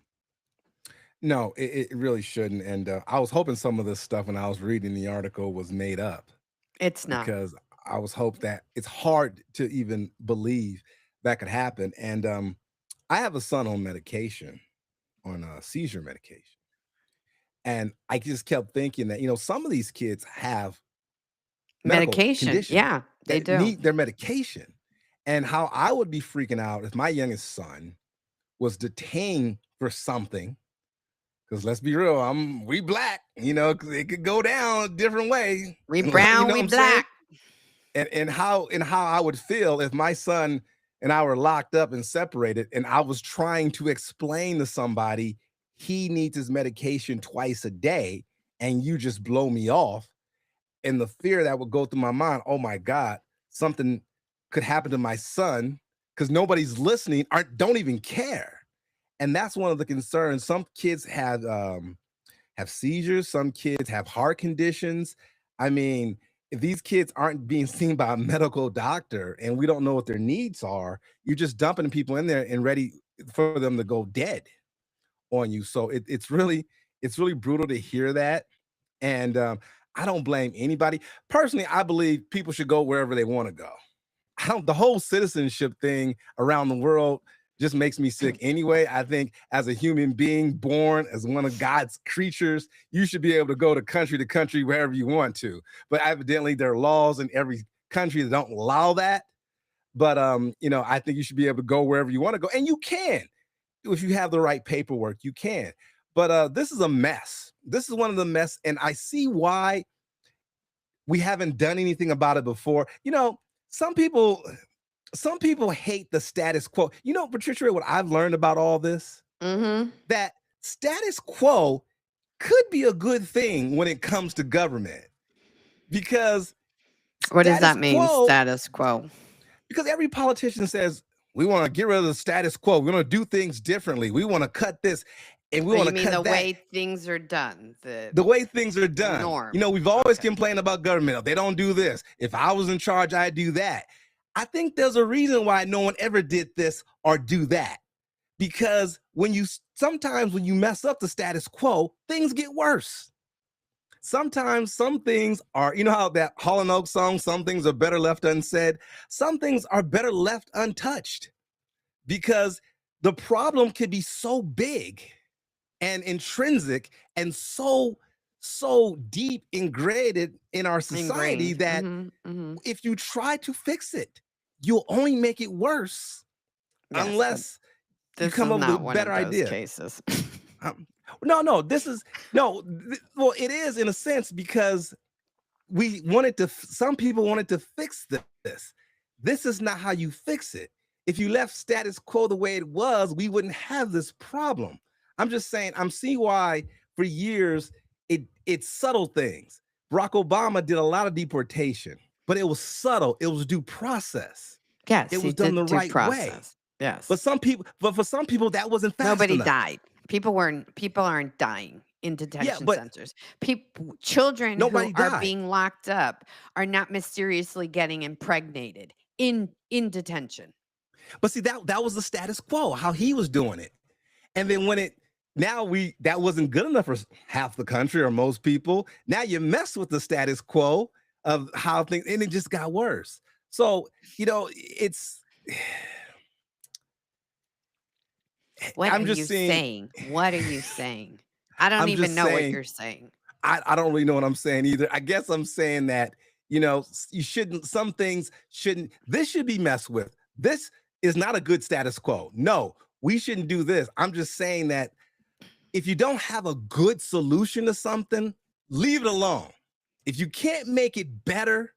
Speaker 1: No, it really shouldn't. And I was hoping some of this stuff when I was reading the article was made up,
Speaker 2: It's not.
Speaker 1: because I was hope that it's hard to even believe that could happen. And I have a son on medication, on seizure medication. And I just kept thinking that, some of these kids have medical
Speaker 2: Medication.
Speaker 1: conditions
Speaker 2: Yeah, they
Speaker 1: that
Speaker 2: do.
Speaker 1: need their medication. And how I would be freaking out if my youngest son was detained for something. Because let's be real, we black, 'cause it could go down a different way.
Speaker 2: We
Speaker 1: You
Speaker 2: brown,
Speaker 1: know what
Speaker 2: we
Speaker 1: I'm saying?
Speaker 2: black.
Speaker 1: And how I would feel if my son and I were locked up and separated, and I was trying to explain to somebody he needs his medication twice a day, and you just blow me off, and the fear that would go through my mind, oh my God, something could happen to my son, because nobody's listening or don't even care. And that's one of the concerns. Some kids have seizures, some kids have heart conditions. I mean, if these kids aren't being seen by a medical doctor and we don't know what their needs are, you're just dumping people in there and ready for them to go dead on you. So it's really brutal to hear that. And I don't blame anybody. Personally, I believe people should go wherever they want to go. The whole citizenship thing around the world just makes me sick anyway. I think as a human being born as one of God's creatures, you should be able to go to country wherever you want to. But evidently there are laws in every country that don't allow that. But I think you should be able to go wherever you want to go. And you can. If you have the right paperwork, you can. But this is a mess. This is one of the mess, and I see why we haven't done anything about it before. Some people hate the status quo. Patricia, what I've learned about all this,
Speaker 2: Mm-hmm.
Speaker 1: that status quo could be a good thing when it comes to government, because
Speaker 2: What does
Speaker 1: status
Speaker 2: that mean,
Speaker 1: quo,
Speaker 2: status quo?
Speaker 1: because every politician says we want to get rid of the status quo. We want to do things differently. We want to cut this, and we
Speaker 2: Oh,
Speaker 1: want
Speaker 2: you
Speaker 1: to
Speaker 2: mean
Speaker 1: cut
Speaker 2: the
Speaker 1: that.
Speaker 2: way things are done?
Speaker 1: The way things are done.
Speaker 2: norm.
Speaker 1: We've always
Speaker 2: Okay.
Speaker 1: complained about government. They don't do this. If I was in charge, I'd do that. I think there's a reason why no one ever did this or do that. Because sometimes when you mess up the status quo, things get worse. Sometimes some things are, how that Hall & Oates song, some things are better left unsaid. Some things are better left untouched, because the problem could be so big and intrinsic and so deep ingrained in our society
Speaker 2: Ingrained.
Speaker 1: that
Speaker 2: Mhm.
Speaker 1: if you try to fix it, you'll only make it worse,
Speaker 2: Yes, but
Speaker 1: unless you
Speaker 2: this
Speaker 1: come
Speaker 2: is
Speaker 1: up with
Speaker 2: not
Speaker 1: a
Speaker 2: one
Speaker 1: better
Speaker 2: of those
Speaker 1: idea.
Speaker 2: cases.
Speaker 1: No, this is no. Well, it is in a sense, because we wanted to. Some people wanted to fix this. This is not how you fix it. If you left status quo the way it was, we wouldn't have this problem. I'm just saying. I'm seeing why for years it's subtle things. Barack Obama did a lot of deportation, but it was subtle. It was due process.
Speaker 2: Yes,
Speaker 1: It
Speaker 2: he
Speaker 1: was done
Speaker 2: did
Speaker 1: the
Speaker 2: due
Speaker 1: right way.
Speaker 2: process. Yes.
Speaker 1: But for some people, that wasn't fast
Speaker 2: Nobody
Speaker 1: enough.
Speaker 2: died. People aren't dying in detention
Speaker 1: but
Speaker 2: centers. Children who
Speaker 1: nobody
Speaker 2: are
Speaker 1: died.
Speaker 2: being locked up are not mysteriously getting impregnated in detention.
Speaker 1: But see, that was the status quo, how he was doing it. And then that wasn't good enough for half the country or most people. Now you mess with the status quo of how things, and it just got worse. So, it's
Speaker 2: What
Speaker 1: I'm
Speaker 2: are
Speaker 1: just
Speaker 2: you
Speaker 1: saying,
Speaker 2: saying? What are you saying? I don't
Speaker 1: I'm
Speaker 2: even
Speaker 1: just
Speaker 2: know what
Speaker 1: saying,
Speaker 2: you're saying.
Speaker 1: I don't really know what I'm saying either. I guess I'm saying that, some things shouldn't, this should be messed with. This is not a good status quo. No, we shouldn't do this. I'm just saying that if you don't have a good solution to something, leave it alone. If you can't make it better,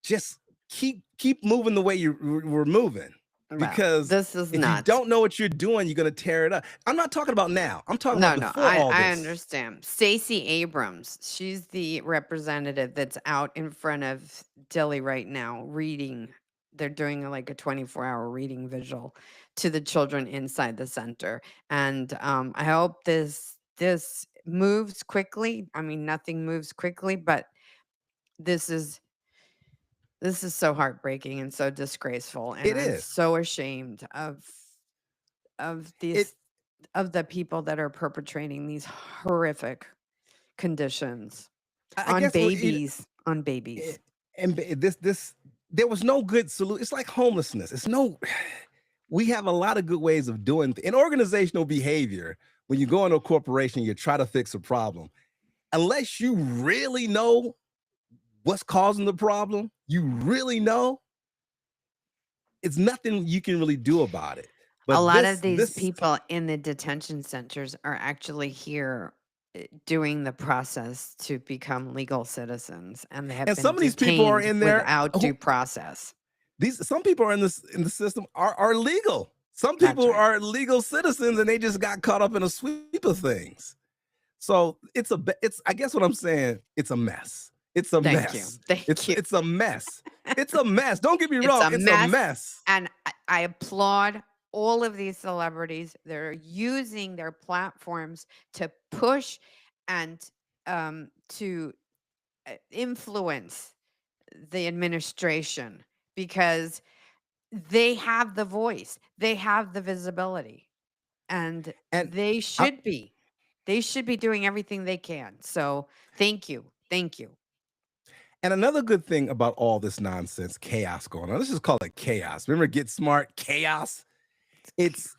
Speaker 1: just keep moving the way we're moving.
Speaker 2: Well,
Speaker 1: Because
Speaker 2: this is
Speaker 1: if you
Speaker 2: not.
Speaker 1: don't know what you're doing, you're going to tear it up. I'm not talking about now. I'm talking
Speaker 2: No,
Speaker 1: about
Speaker 2: no,
Speaker 1: before all
Speaker 2: I
Speaker 1: this.
Speaker 2: understand. Stacey Abrams, she's the representative that's out in front of Dilley right now reading they're doing like a 24-hour reading visual to the children inside the center. And I hope this moves quickly. I mean, nothing moves quickly, but this is so heartbreaking and so disgraceful, and
Speaker 1: It
Speaker 2: I'm
Speaker 1: is.
Speaker 2: so ashamed of
Speaker 1: It
Speaker 2: these of the people that are perpetrating these horrific conditions
Speaker 1: I
Speaker 2: on
Speaker 1: guess what
Speaker 2: babies, on
Speaker 1: it,
Speaker 2: babies.
Speaker 1: and this there was no good solution. It's like homelessness. It's no we have a lot of good ways of doing in organizational behavior. When you go into a corporation, you try to fix a problem. Unless you really know what's causing the problem, you really know, it's nothing you can really do about it.
Speaker 2: A
Speaker 1: But
Speaker 2: lot of these
Speaker 1: this
Speaker 2: people in the detention centers are actually here doing the process to become legal citizens, and they have
Speaker 1: and
Speaker 2: been
Speaker 1: some of these people are
Speaker 2: detained
Speaker 1: in there
Speaker 2: without
Speaker 1: who
Speaker 2: due process.
Speaker 1: these some people are in the system are legal. Some
Speaker 2: That's
Speaker 1: people
Speaker 2: right.
Speaker 1: are legal citizens and they just got caught up in a sweep of things. So it's I guess what I'm saying, it's a mess. It's a
Speaker 2: Thank you.
Speaker 1: mess.
Speaker 2: Thank you.
Speaker 1: It's a mess. It's a mess. Don't get me
Speaker 2: It's
Speaker 1: wrong,
Speaker 2: a
Speaker 1: it's a
Speaker 2: mess.
Speaker 1: mess.
Speaker 2: And I applaud all of these celebrities. They're using their platforms to push and to influence the administration, because they have the voice, they have the visibility, and
Speaker 1: And
Speaker 2: they
Speaker 1: I,
Speaker 2: should be. They should be doing everything they can. So thank you. Thank you.
Speaker 1: and another good thing about all this nonsense, chaos going on. Let's just call it chaos. Remember Get Smart, chaos? It's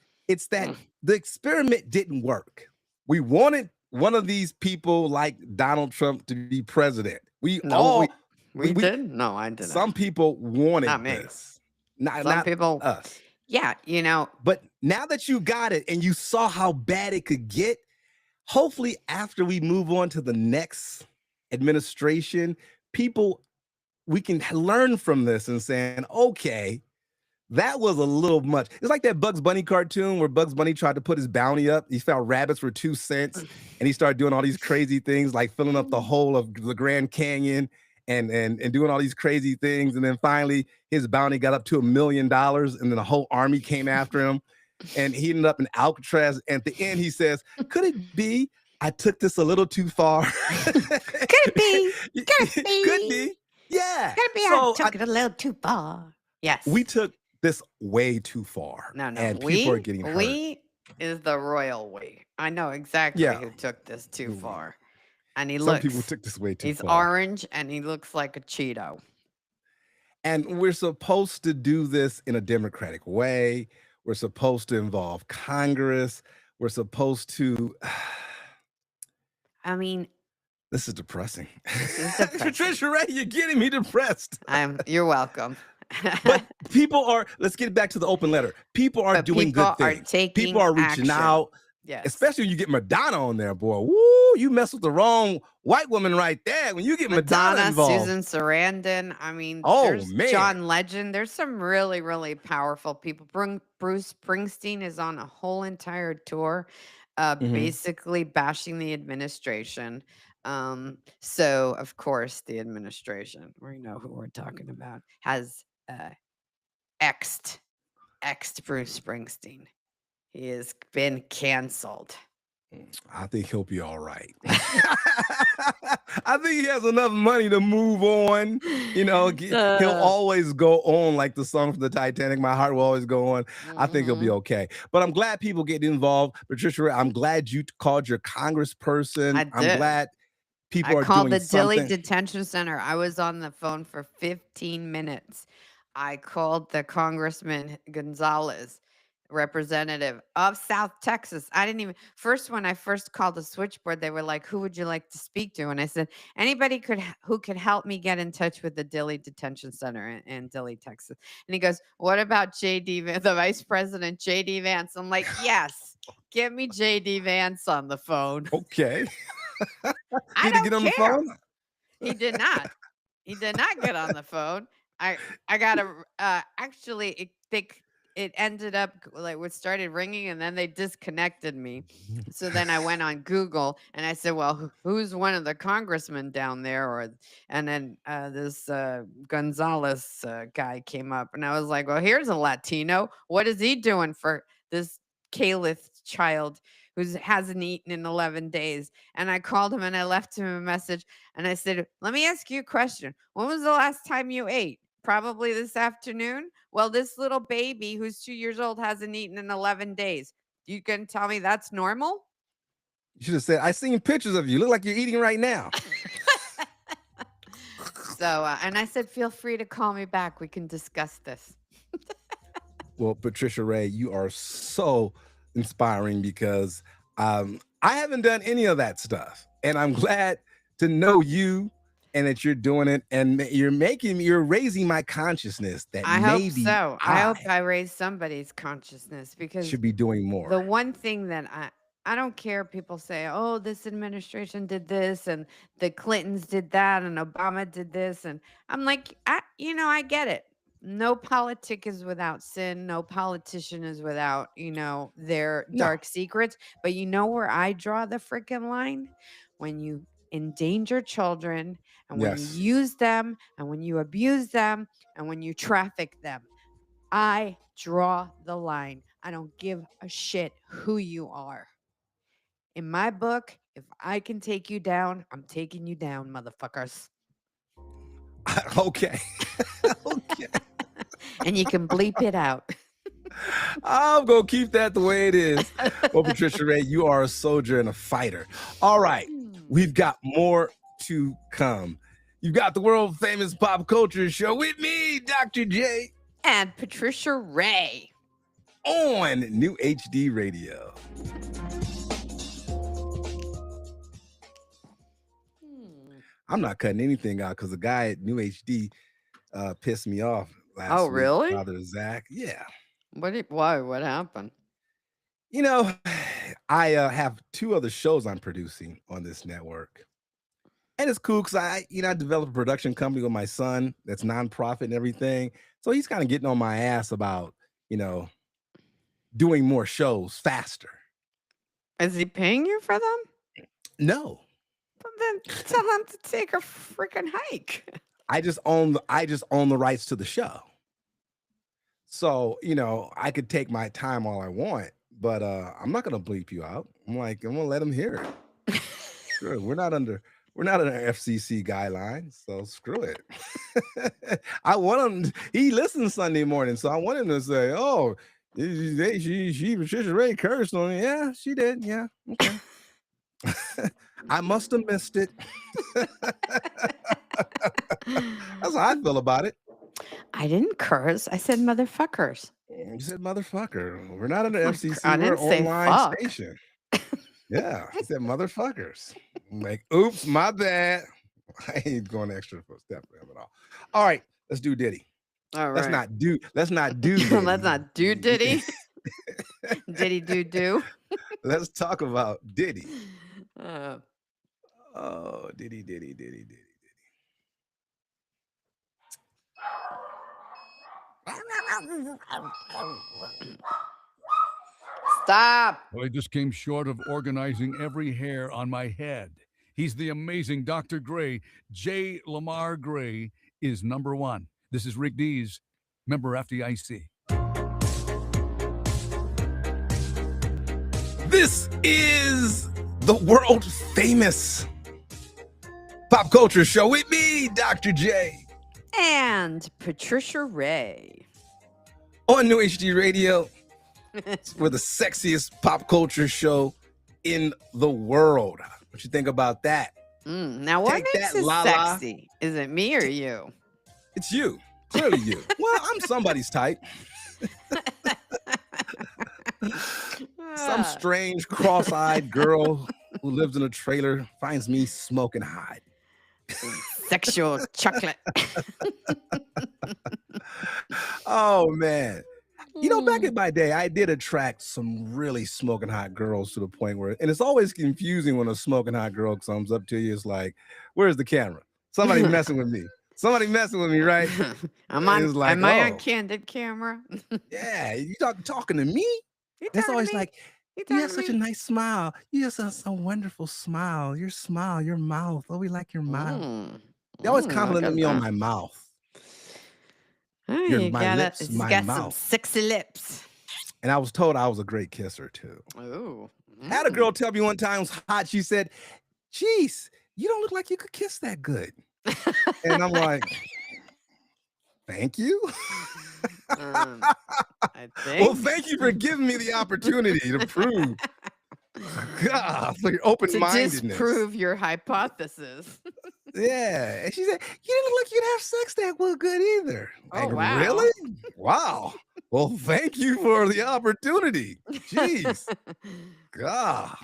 Speaker 1: that
Speaker 2: Mm.
Speaker 1: the experiment didn't work. We wanted one of these people like Donald Trump to be president. We
Speaker 2: No,
Speaker 1: all
Speaker 2: we did? No, I did
Speaker 1: some
Speaker 2: not.
Speaker 1: people wanted
Speaker 2: Not me.
Speaker 1: this. Not
Speaker 2: Some people,
Speaker 1: us.
Speaker 2: yeah,
Speaker 1: But now that you got it and you saw how bad it could get, hopefully after we move on to the next administration, we can learn from this and saying, okay, that was a little much. It's like that Bugs Bunny cartoon where Bugs Bunny tried to put his bounty up. He found rabbits for 2 cents and he started doing all these crazy things like filling up the whole of the Grand Canyon and doing all these crazy things. And then finally his bounty got up to $1 million and then the whole army came after him and he ended up in Alcatraz. And at the end he says, could it be I took this a little too far?
Speaker 2: Could it be? Could it
Speaker 1: Could
Speaker 2: be?
Speaker 1: be. Yeah.
Speaker 2: Could it be I
Speaker 1: So
Speaker 2: took it a little too far? Yes.
Speaker 1: we took this way too far.
Speaker 2: No,
Speaker 1: And people are getting hurt.
Speaker 2: we is the royal we. I know exactly
Speaker 1: Yeah.
Speaker 2: who took this too
Speaker 1: Mm.
Speaker 2: far. And
Speaker 1: Some people took this way too
Speaker 2: he's
Speaker 1: far.
Speaker 2: orange and he looks like a Cheeto.
Speaker 1: And we're supposed to do this in a democratic way. We're supposed to involve Congress. We're supposed to.
Speaker 2: I mean,
Speaker 1: This is depressing.
Speaker 2: this is depressing.
Speaker 1: Patricia Ray, you're getting me depressed.
Speaker 2: You're welcome.
Speaker 1: But people are, let's get back to the open letter. People are
Speaker 2: But
Speaker 1: doing
Speaker 2: people
Speaker 1: good
Speaker 2: are
Speaker 1: things.
Speaker 2: taking
Speaker 1: People are reaching
Speaker 2: action.
Speaker 1: out,
Speaker 2: Yes.
Speaker 1: especially when you get Madonna on there, boy. Woo, you mess with the wrong white woman right there. When you get Madonna involved.
Speaker 2: Susan Sarandon. I mean,
Speaker 1: Oh,
Speaker 2: there's
Speaker 1: man.
Speaker 2: John Legend. There's some really, really powerful people. Bruce Springsteen is on a whole entire tour,
Speaker 1: Mhm.
Speaker 2: basically bashing the administration. So of course the administration, we know who we're talking about, has exed Bruce Springsteen. He has been canceled.
Speaker 1: I think he'll be all right. I think he has enough money to move on. You know, he'll always go on like the song from the Titanic. My heart will always go on. I think he'll be okay. But I'm glad people get involved. Patricia, I'm glad you called your congressperson.
Speaker 2: I
Speaker 1: I'm
Speaker 2: did.
Speaker 1: glad people
Speaker 2: I
Speaker 1: are
Speaker 2: called
Speaker 1: doing
Speaker 2: the Dilley
Speaker 1: something.
Speaker 2: Detention Center. I was on the phone for 15 minutes. I called the Congressman Gonzalez, representative of South Texas. I didn't even when I first called the switchboard, they were like, "Who would you like to speak to?" And I said, "Anybody who could help me get in touch with the Dilley Detention Center in Dilley, Texas." And he goes, "What about JD Vance, the Vice President JD Vance?" I'm like, "Yes, get me JD Vance on the phone."
Speaker 1: Okay.
Speaker 2: I
Speaker 1: Did he get
Speaker 2: don't
Speaker 1: on the
Speaker 2: care.
Speaker 1: phone?
Speaker 2: He did not. He did not get on the phone. I got a actually it ended up like it started ringing and then they disconnected me. So then I went on Google and I said, well, who's one of the congressmen down there? And then this Gonzalez guy came up and I was like, well, here's a Latino. What is he doing for this Caliph child who hasn't eaten in 11 days? And I called him and I left him a message and I said, let me ask you a question. When was the last time you ate? Probably this afternoon. Well, this little baby who's 2 years old hasn't eaten in 11 days. You can tell me that's normal?
Speaker 1: You should have said, I seen pictures of you. Look like you're eating right now.
Speaker 2: So, and I said, feel free to call me back. We can discuss this.
Speaker 1: Well, Patricia Ray, you are so inspiring because I haven't done any of that stuff. And I'm glad to know you and that you're doing it. And you're raising my consciousness that
Speaker 2: I hope
Speaker 1: maybe
Speaker 2: so. I hope I raise somebody's consciousness because
Speaker 1: should be doing more.
Speaker 2: the one thing that I don't care. People say, oh, this administration did this and the Clintons did that and Obama did this. And I'm like, I get it. No politic is without sin. No politician is without, their
Speaker 1: No.
Speaker 2: dark secrets. But you know where I draw the freaking line? When you endanger children and when
Speaker 1: Yes.
Speaker 2: you use them and when you abuse them and when you traffic them. I draw the line. I don't give a shit who you are. In my book, if I can take you down, I'm taking you down, motherfuckers.
Speaker 1: Okay. Okay.
Speaker 2: And you can bleep it out.
Speaker 1: I'm going to keep that the way it is. Well, Patricia Ray, you are a soldier and a fighter. All right. We've got more to come. You've got the world famous pop culture show with me, Dr. J,
Speaker 2: And Patricia Ray.
Speaker 1: on New HD Radio. I'm not cutting anything out because the guy at New HD pissed me off last
Speaker 2: Oh,
Speaker 1: week,
Speaker 2: really?
Speaker 1: Father Zach. Yeah.
Speaker 2: Why? What happened?
Speaker 1: You know, I have 2 other shows I'm producing on this network. And it's cool because I developed a production company with my son that's nonprofit and everything. So he's kind of getting on my ass about, doing more shows faster.
Speaker 2: Is he paying you for them?
Speaker 1: No,
Speaker 2: Well, then tell him to take a freaking hike.
Speaker 1: I just own the rights to the show. So, I could take my time all I want, but I'm not gonna bleep you out. I'm gonna let him hear it. Sure, we're not under FCC guidelines, so screw it. I want him. He listens Sunday morning, so I want him to say, "Oh, she Patricia Ray cursed on me." Yeah, she did. Yeah, okay. I must have missed it. That's how I feel about it.
Speaker 2: I didn't curse. I said motherfuckers.
Speaker 1: You said motherfucker. We're not under FCC.
Speaker 2: I
Speaker 1: We're
Speaker 2: didn't say
Speaker 1: online
Speaker 2: fuck.
Speaker 1: station. Yeah, he said motherfuckers. I'm like, oops, my bad. I ain't going extra for a step for him at all. All right, let's do Diddy.
Speaker 2: All right.
Speaker 1: Let's not do Diddy.
Speaker 2: Let's not do Diddy. Diddy do.
Speaker 1: Let's talk about Diddy.
Speaker 2: Uh,
Speaker 1: Oh, Diddy.
Speaker 2: Stop.
Speaker 4: Well, he just came short of organizing every hair on my head. He's the amazing Dr. Gray. J. Lamar Gray is number 1. This is Rick Dees, member FDIC.
Speaker 1: This is the world famous pop culture show with me, Dr. J,
Speaker 2: And Patricia Ray.
Speaker 1: on New HD Radio. We're the sexiest pop culture show in the world. What you think about that?
Speaker 2: Now, what
Speaker 1: Take
Speaker 2: makes
Speaker 1: that,
Speaker 2: it
Speaker 1: Lala.
Speaker 2: sexy? Is it me or you?
Speaker 1: It's you. Clearly you. Well, I'm somebody's type. Some strange cross-eyed girl who lives in a trailer finds me smoking hot.
Speaker 2: Sexual chocolate.
Speaker 1: Oh, man. Back in my day, I did attract some really smoking hot girls to the point where, and it's always confusing when a smoking hot girl comes up to you. It's like, where's the camera? Somebody messing with me. Somebody messing with me, right?
Speaker 2: I'm
Speaker 1: It
Speaker 2: on.
Speaker 1: was like,
Speaker 2: Am I on
Speaker 1: oh,
Speaker 2: candid camera?
Speaker 1: yeah, you talking to me?
Speaker 2: You
Speaker 1: It's
Speaker 2: talking to
Speaker 1: always
Speaker 2: me?
Speaker 1: like,
Speaker 2: You
Speaker 1: you
Speaker 2: talking
Speaker 1: have
Speaker 2: to
Speaker 1: such a
Speaker 2: me?
Speaker 1: nice smile. You have such a wonderful smile. Your smile, your mouth. Oh, we like your mouth. They always
Speaker 2: Look
Speaker 1: complimented
Speaker 2: at
Speaker 1: me on
Speaker 2: that.
Speaker 1: my mouth.
Speaker 2: Oh,
Speaker 1: Your
Speaker 2: you
Speaker 1: my
Speaker 2: got it.
Speaker 1: lips,
Speaker 2: He's
Speaker 1: my
Speaker 2: got some
Speaker 1: mouth.
Speaker 2: sexy lips.
Speaker 1: And I was told I was a great kisser too.
Speaker 2: Ooh.
Speaker 1: Had a girl tell me one time it was hot. She said, "Jeez, you don't look like you could kiss that good." And I'm like, "Thank you."
Speaker 2: I
Speaker 1: Well,
Speaker 2: think.
Speaker 1: thank you for giving me the opportunity to prove, God, for your open-mindedness.
Speaker 2: Disprove your hypothesis.
Speaker 1: Yeah. And she said, "You didn't look like you'd have sex that well good either."
Speaker 2: Oh,
Speaker 1: Like,
Speaker 2: wow.
Speaker 1: really? Wow. Well, thank you for the opportunity. Jeez. God.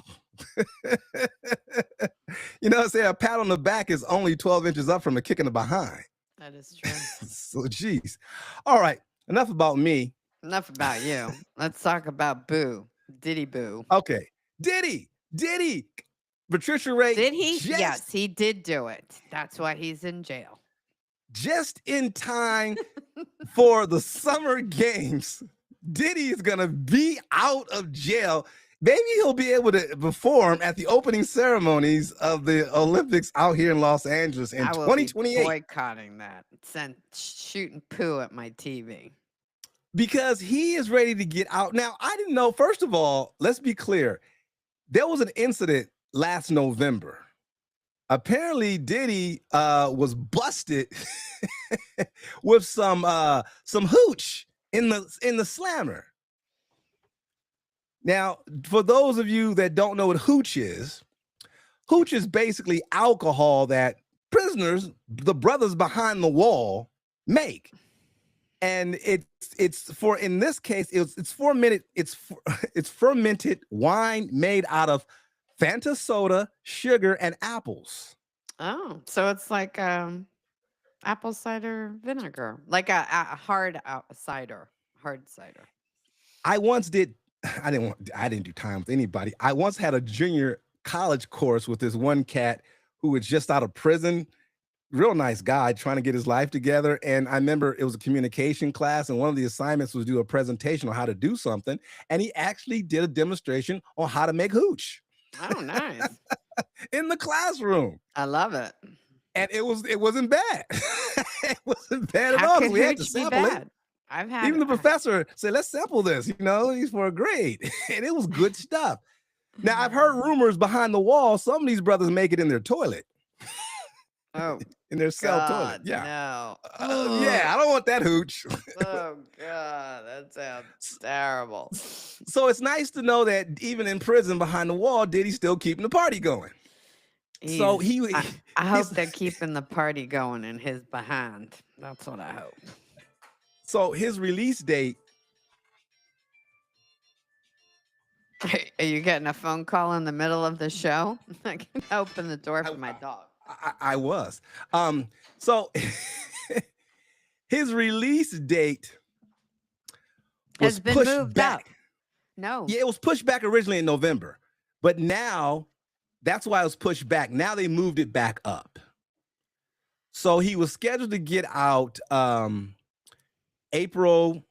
Speaker 1: You know, say a pat on the back is only 12 inches up from a kick in the behind.
Speaker 2: That is true.
Speaker 1: So, geez. All right. Enough about me.
Speaker 2: Enough about you. Let's talk about Boo. Diddy Boo.
Speaker 1: Okay. Diddy. Patricia Ray.
Speaker 2: Did he?
Speaker 1: Just,
Speaker 2: Yes, he did do it. That's why he's in jail.
Speaker 1: just in time for the summer games. Diddy is going to be out of jail. Maybe he'll be able to perform at the opening ceremonies of the Olympics out here in Los Angeles in
Speaker 2: I will be
Speaker 1: 2028.
Speaker 2: boycotting that. Shooting poo at my TV.
Speaker 1: Because he is ready to get out. Now, I didn't know, first of all, let's be clear. There was an incident last November. Apparently, Diddy was busted with some hooch in the slammer. Now, for those of you that don't know what hooch is basically alcohol that prisoners, the brothers behind the wall, make. And it's for, in this case, it's fermented wine made out of Fanta soda, sugar, and apples.
Speaker 2: Oh, so it's like apple cider vinegar, like a hard cider.
Speaker 1: I didn't do time with anybody. I once had a junior college course with this one cat who was just out of prison. Real nice guy trying to get his life together. And I remember it was a communication class, and one of the assignments was do a presentation on how to do something. And he actually did a demonstration on how to make hooch.
Speaker 2: Oh, nice.
Speaker 1: In the classroom.
Speaker 2: I love it.
Speaker 1: And it wasn't bad. It wasn't bad at
Speaker 2: How
Speaker 1: all.
Speaker 2: could
Speaker 1: We had to
Speaker 2: hooch be
Speaker 1: sample it.
Speaker 2: bad? I've had
Speaker 1: Even the professor said, let's sample this, he's for a grade. And it was good stuff. Now, I've heard rumors behind the wall, some of these brothers make it in their toilet.
Speaker 2: Oh,
Speaker 1: In their cell toilet.
Speaker 2: God,
Speaker 1: Yeah.
Speaker 2: no.
Speaker 1: Yeah, I don't want that hooch.
Speaker 2: Oh, God, that sounds terrible.
Speaker 1: So it's nice to know that even in prison behind the wall, Diddy's still keeping the party going. So
Speaker 2: I hope they're keeping the party going in his behind. That's what I hope.
Speaker 1: So his release date.
Speaker 2: Are you getting a phone call in the middle of the show? I can open the door for my dog.
Speaker 1: I was. So his release date was
Speaker 2: Has been
Speaker 1: pushed
Speaker 2: moved
Speaker 1: back.
Speaker 2: up. No.
Speaker 1: Yeah, it was pushed back originally in November, but now that's why it was pushed back. Now they moved it back up. So he was scheduled to get out April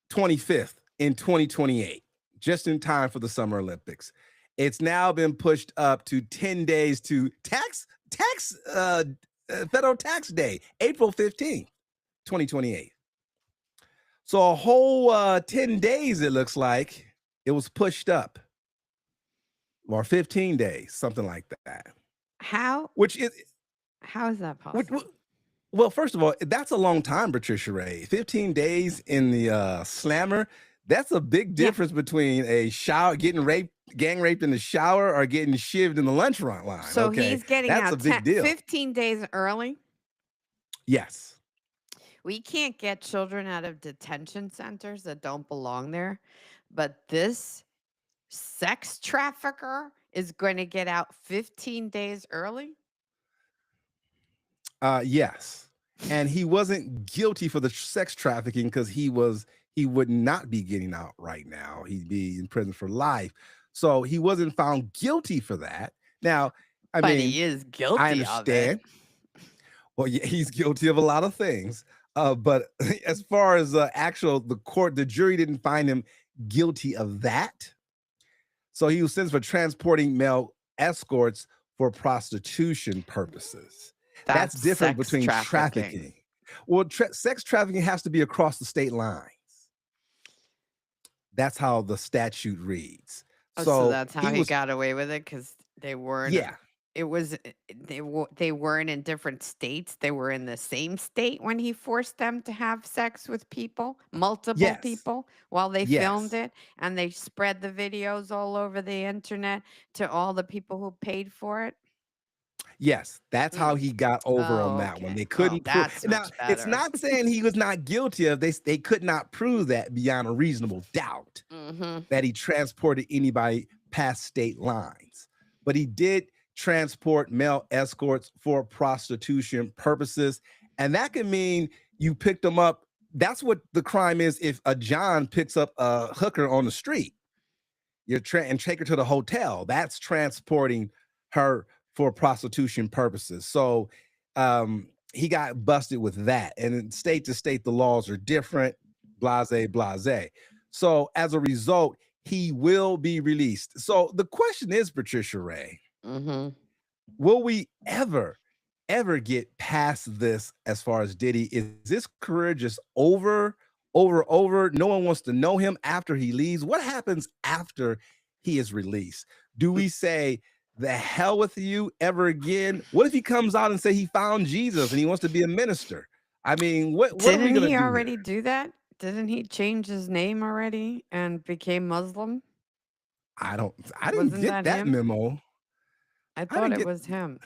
Speaker 1: 25th in 2028, just in time for the Summer Olympics. It's now been pushed up to 10 days to federal tax day, April 15th, 2028. So a whole 10 days, it looks like it was pushed up, or 15 days, something like that.
Speaker 2: How
Speaker 1: Which is
Speaker 2: that possible?
Speaker 1: well, first of all, that's a long time, Patricia Ray. 15 days in the slammer. That's a big difference between a shower, getting gang raped in the shower, or getting shivved in the lunch line.
Speaker 2: So
Speaker 1: okay?
Speaker 2: he's getting
Speaker 1: That's
Speaker 2: out
Speaker 1: a big deal.
Speaker 2: 15 days early.
Speaker 1: Yes.
Speaker 2: We can't get children out of detention centers that don't belong there, but this sex trafficker is going to get out 15 days early.
Speaker 1: Yes. And he wasn't guilty for the sex trafficking because he would not be getting out right now. He'd be in prison for life. So he wasn't found guilty for that. Now, I
Speaker 2: But
Speaker 1: mean,
Speaker 2: he is guilty
Speaker 1: I
Speaker 2: of it.
Speaker 1: understand. Well, yeah, he's guilty of a lot of things. But as far as the jury didn't find him guilty of that. So he was sentenced for transporting male escorts for prostitution purposes. That's
Speaker 2: That's
Speaker 1: different
Speaker 2: sex
Speaker 1: between
Speaker 2: trafficking.
Speaker 1: trafficking. Well, sex trafficking has to be across the state lines. That's how the statute reads.
Speaker 2: Oh, so
Speaker 1: So
Speaker 2: that's how
Speaker 1: he
Speaker 2: he
Speaker 1: was,
Speaker 2: got away with it because they weren't.
Speaker 1: yeah,
Speaker 2: It was they weren't in different states. They were in the same state when he forced them to have sex with people, multiple
Speaker 1: yes,
Speaker 2: people, while they filmed
Speaker 1: yes.
Speaker 2: it, and they spread the videos all over the internet to all the people who paid for it.
Speaker 1: Yes, that's how
Speaker 2: Mm.
Speaker 1: he got over on
Speaker 2: Oh,
Speaker 1: that one.
Speaker 2: okay.
Speaker 1: They
Speaker 2: Well,
Speaker 1: couldn't prove.
Speaker 2: that's
Speaker 1: Now,
Speaker 2: much
Speaker 1: it's
Speaker 2: better.
Speaker 1: not saying he was not guilty of this. They could not prove that beyond a reasonable doubt
Speaker 2: Hmm.
Speaker 1: that he transported anybody past state lines. But he did transport male escorts for prostitution purposes. And that can mean you picked them up. That's what the crime is if a John picks up a hooker on the street. And take her to the hotel. That's transporting her for prostitution purposes. So he got busted with that. And in state to state, the laws are different. Blase, blase. So as a result, he will be released. So the question is, Patricia Ray,
Speaker 2: Hmm.
Speaker 1: will we ever get past this as far as Diddy? Is this career just over, over? No one wants to know him after he leaves. What happens after he is released? Do we say the hell with you ever again? What if he comes out and say he found Jesus and he wants to be a minister? I mean, what are we
Speaker 2: Didn't
Speaker 1: gonna
Speaker 2: he
Speaker 1: do here?
Speaker 2: already do that? Didn't he change his name already and became Muslim?
Speaker 1: I didn't
Speaker 2: Wasn't
Speaker 1: get
Speaker 2: that
Speaker 1: that
Speaker 2: him?
Speaker 1: memo.
Speaker 2: I
Speaker 1: I
Speaker 2: thought
Speaker 1: didn't
Speaker 2: it
Speaker 1: get
Speaker 2: was him.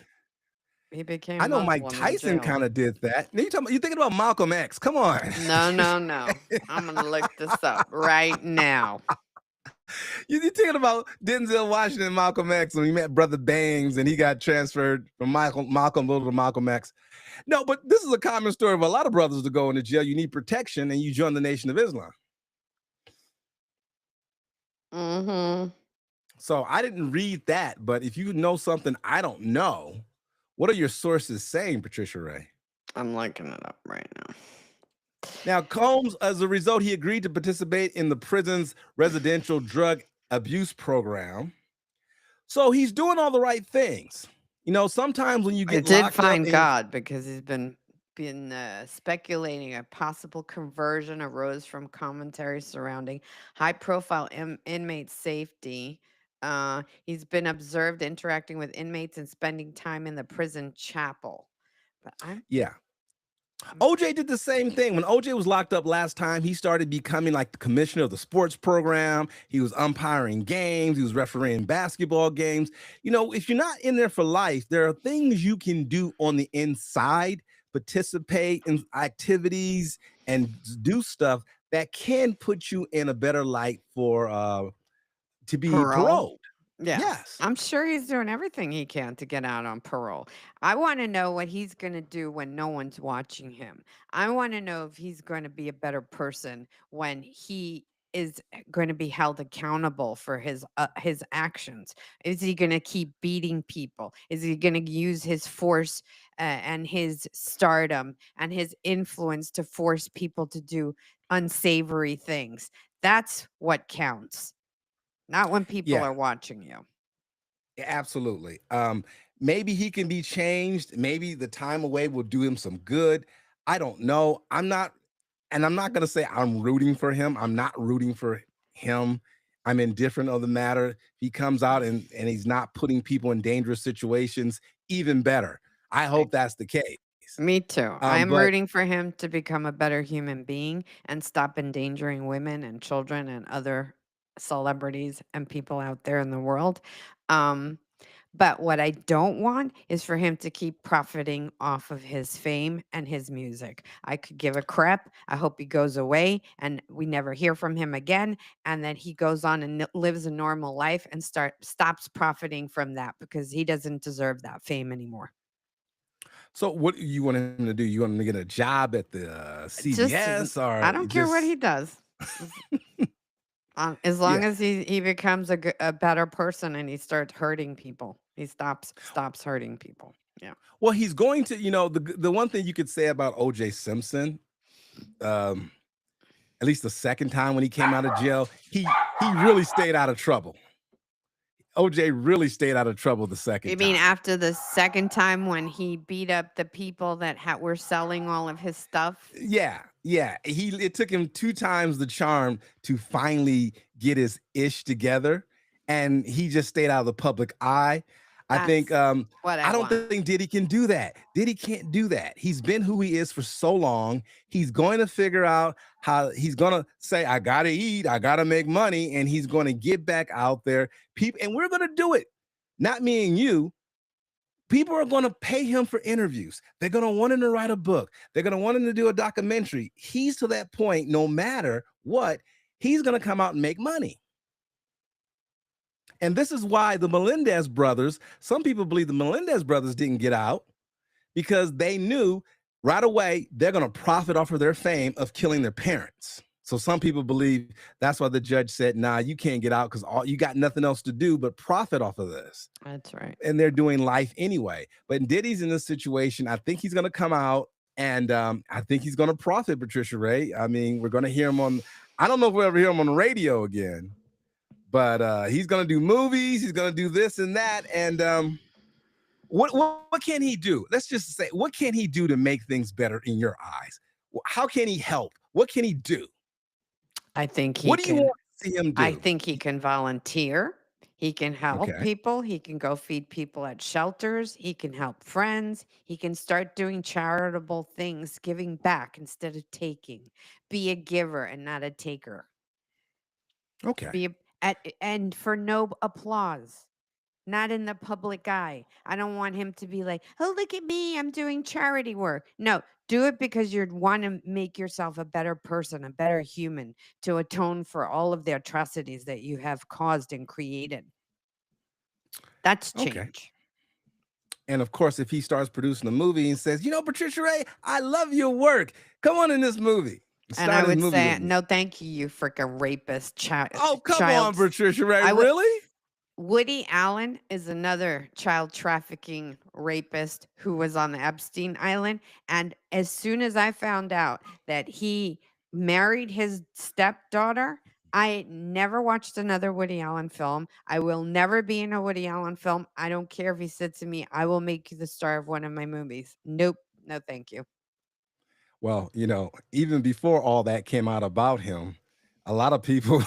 Speaker 2: He
Speaker 1: I
Speaker 2: became
Speaker 1: know Mike
Speaker 2: Muslim in
Speaker 1: Tyson
Speaker 2: jail.
Speaker 1: kind of did that. Now you thinking about Malcolm X. Come on.
Speaker 2: No, no, no. I'm gonna look this up right now.
Speaker 1: You're thinking about Denzel Washington and Malcolm X when he met Brother Bangs and he got transferred from Malcolm Little to Malcolm X. No, but this is a common story of a lot of brothers to go into jail. You need protection and you join the Nation of Islam.
Speaker 2: Mm-hmm.
Speaker 1: So I didn't read that, but if you know something I don't know, what are your sources saying, Patricia Ray?
Speaker 2: I'm looking it up right now.
Speaker 1: Now, Combs, as a result, he agreed to participate in the prison's residential drug abuse program. So he's doing all the right things. You know, sometimes when you
Speaker 2: I
Speaker 1: get
Speaker 2: did
Speaker 1: locked up
Speaker 2: find
Speaker 1: in,
Speaker 2: God because he's been speculating a possible conversion arose from commentary surrounding high-profile inmate safety. He's been observed interacting with inmates and spending time in the prison chapel. But
Speaker 1: yeah. OJ did the same thing. When OJ was locked up last time, he started becoming like the commissioner of the sports program. He was umpiring games, he was refereeing basketball games. You know, if you're not in there for life, there are things you can do on the inside, participate in activities and do stuff that can put you in a better light for to be
Speaker 2: parole.
Speaker 1: paroled.
Speaker 2: Yes.
Speaker 1: Yes.
Speaker 2: I'm sure he's doing everything he can to get out on parole. I want to know what he's going to do when no one's watching him. I want to know if he's going to be a better person when he is going to be held accountable for his actions. Is he going to keep beating people? Is he going to use his force and his stardom and his influence to force people to do unsavory things? That's what counts. Not when people
Speaker 1: Yeah.
Speaker 2: are watching you.
Speaker 1: Absolutely. Maybe he can be changed. Maybe the time away will do him some good. I don't know. I'm not going to say I'm rooting for him. I'm not rooting for him. I'm indifferent of the matter. He comes out and he's not putting people in dangerous situations, even better. I hope that's the case.
Speaker 2: Me too. I'm
Speaker 1: But
Speaker 2: rooting for him to become a better human being and stop endangering women and children and other celebrities and people out there in the world. But what I don't want is for him to keep profiting off of his fame and his music. I could give a crap. I hope he goes away and we never hear from him again, and that he goes on and lives a normal life and stops profiting from that because he doesn't deserve that fame anymore.
Speaker 1: so what do you want him to do? You want him to get a job at the
Speaker 2: Just
Speaker 1: CVS
Speaker 2: I
Speaker 1: or
Speaker 2: don't care what he does. As long
Speaker 1: yeah.
Speaker 2: as he becomes a better person and he starts hurting people. He stops hurting people.
Speaker 1: Well, he's going to, the one thing you could say about O.J. Simpson, at least the second time when he came out of jail, he really stayed out of trouble. OJ really stayed out of trouble the second
Speaker 2: You
Speaker 1: time.
Speaker 2: mean after the second time when he beat up the people that were selling all of his stuff?
Speaker 1: Yeah. It took him 2 times the charm to finally get his ish together, and he just stayed out of the public eye. I think
Speaker 2: what
Speaker 1: I don't think Diddy can do that. Diddy can't do that. He's been who he is for so long. He's going to figure out how he's going to say, I got to eat, I got to make money, and he's going to get back out there. People, and we're going to do it. Not me and you. People are going to pay him for interviews. They're going to want him to write a book. They're going to want him to do a documentary. He's to that point, no matter what, he's going to come out and make money. And this is why the Melendez brothers, some people believe the Melendez brothers didn't get out because they knew right away they're going to profit off of their fame of killing their parents. So some people believe that's why the judge said, nah, you can't get out because you got nothing else to do but profit off of this.
Speaker 2: That's right.
Speaker 1: And they're doing life anyway. But Diddy's in this situation. I think he's going to come out and I think he's going to profit, Patricia Ray. I mean, we're going to hear him on, I don't know if we'll ever hear him on the radio again. But he's going to do movies. He's going to do this and that. And what can he do? Let's just say, what can he do to make things better in your eyes? How can he help? What can he do?
Speaker 2: I think he
Speaker 1: What do you want to see him do?
Speaker 2: I think he can volunteer. He can help people. He can go feed people at shelters. He can help friends. He can start doing charitable things, giving back instead of taking. Be a giver and not a taker.
Speaker 1: Okay.
Speaker 2: And for no applause, not in the public eye. I don't want him to be like, oh, look at me, I'm doing charity work. No, do it because you want to make yourself a better person, a better human, to atone for all of the atrocities that you have caused and created. That's change.
Speaker 1: Okay. And of course, if he starts producing a movie and says, Patricia Ray, I love your work. Come on in this movie.
Speaker 2: And I would say, no, thank you, you freaking rapist child.
Speaker 1: Oh, come on, Patricia Ray. Really?
Speaker 2: Woody Allen is another child trafficking rapist who was on the Epstein Island. And as soon as I found out that he married his stepdaughter, I never watched another Woody Allen film. I will never be in a Woody Allen film. I don't care if he said to me, I will make you the star of one of my movies. Nope. No, thank you.
Speaker 1: Well, even before all that came out about him, a lot of people,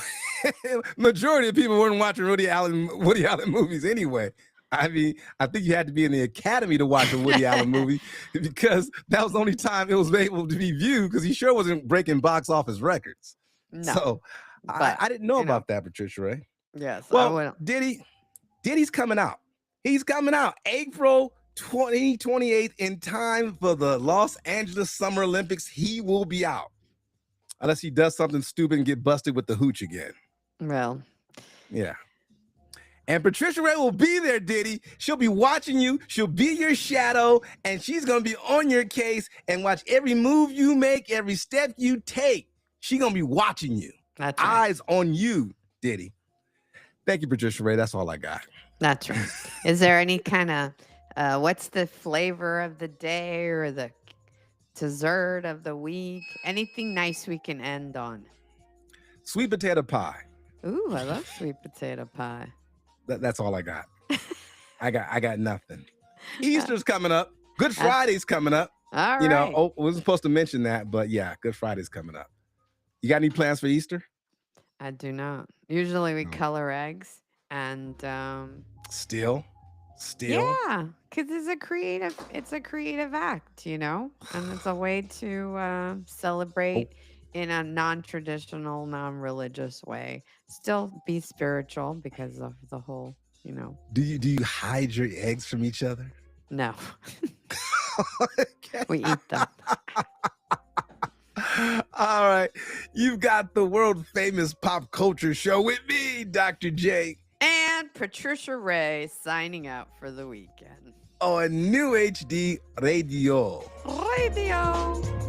Speaker 1: majority of people weren't watching Woody Allen movies anyway. I mean, I think you had to be in the Academy to watch a Woody Allen movie because that was the only time it was able to be viewed because he sure wasn't breaking box office records.
Speaker 2: No,
Speaker 1: so I didn't know about that, Patricia Ray.
Speaker 2: Yes.
Speaker 1: Well, Diddy's coming out. He's coming out April 2028 in time for the Los Angeles Summer Olympics. He will be out unless he does something stupid and get busted with the hooch again.
Speaker 2: Well,
Speaker 1: yeah. And Patricia Ray will be there, Diddy. She'll be watching you. She'll be your shadow, and she's going to be on your case and watch every move you make, every step you take. She's going to be watching you.
Speaker 2: That's right.
Speaker 1: Eyes on you, Diddy. Thank you, Patricia Ray. That's all I got.
Speaker 2: That's right. Is there any kind of what's the flavor of the day or the dessert of the week? Anything nice we can end on?
Speaker 1: Sweet potato pie.
Speaker 2: Ooh, I love sweet potato pie.
Speaker 1: That's all I got. I got nothing. Easter's coming up. Good Friday's coming up.
Speaker 2: All right.
Speaker 1: I wasn't supposed to mention that, but yeah, Good Friday's coming up. You got any plans for Easter?
Speaker 2: I do not. Usually we color eggs and
Speaker 1: Still?
Speaker 2: Yeah, because it's a creative act, and it's a way to celebrate in a non-traditional, non-religious way. Still be spiritual because of the whole,
Speaker 1: Do you hide your eggs from each other?
Speaker 2: No.
Speaker 1: Okay.
Speaker 2: We eat them.
Speaker 1: All right. You've got the world famous pop culture show with me, Dr. J.
Speaker 2: And Patricia Ray signing out for the weekend.
Speaker 1: On New HD Radio.
Speaker 2: Radio.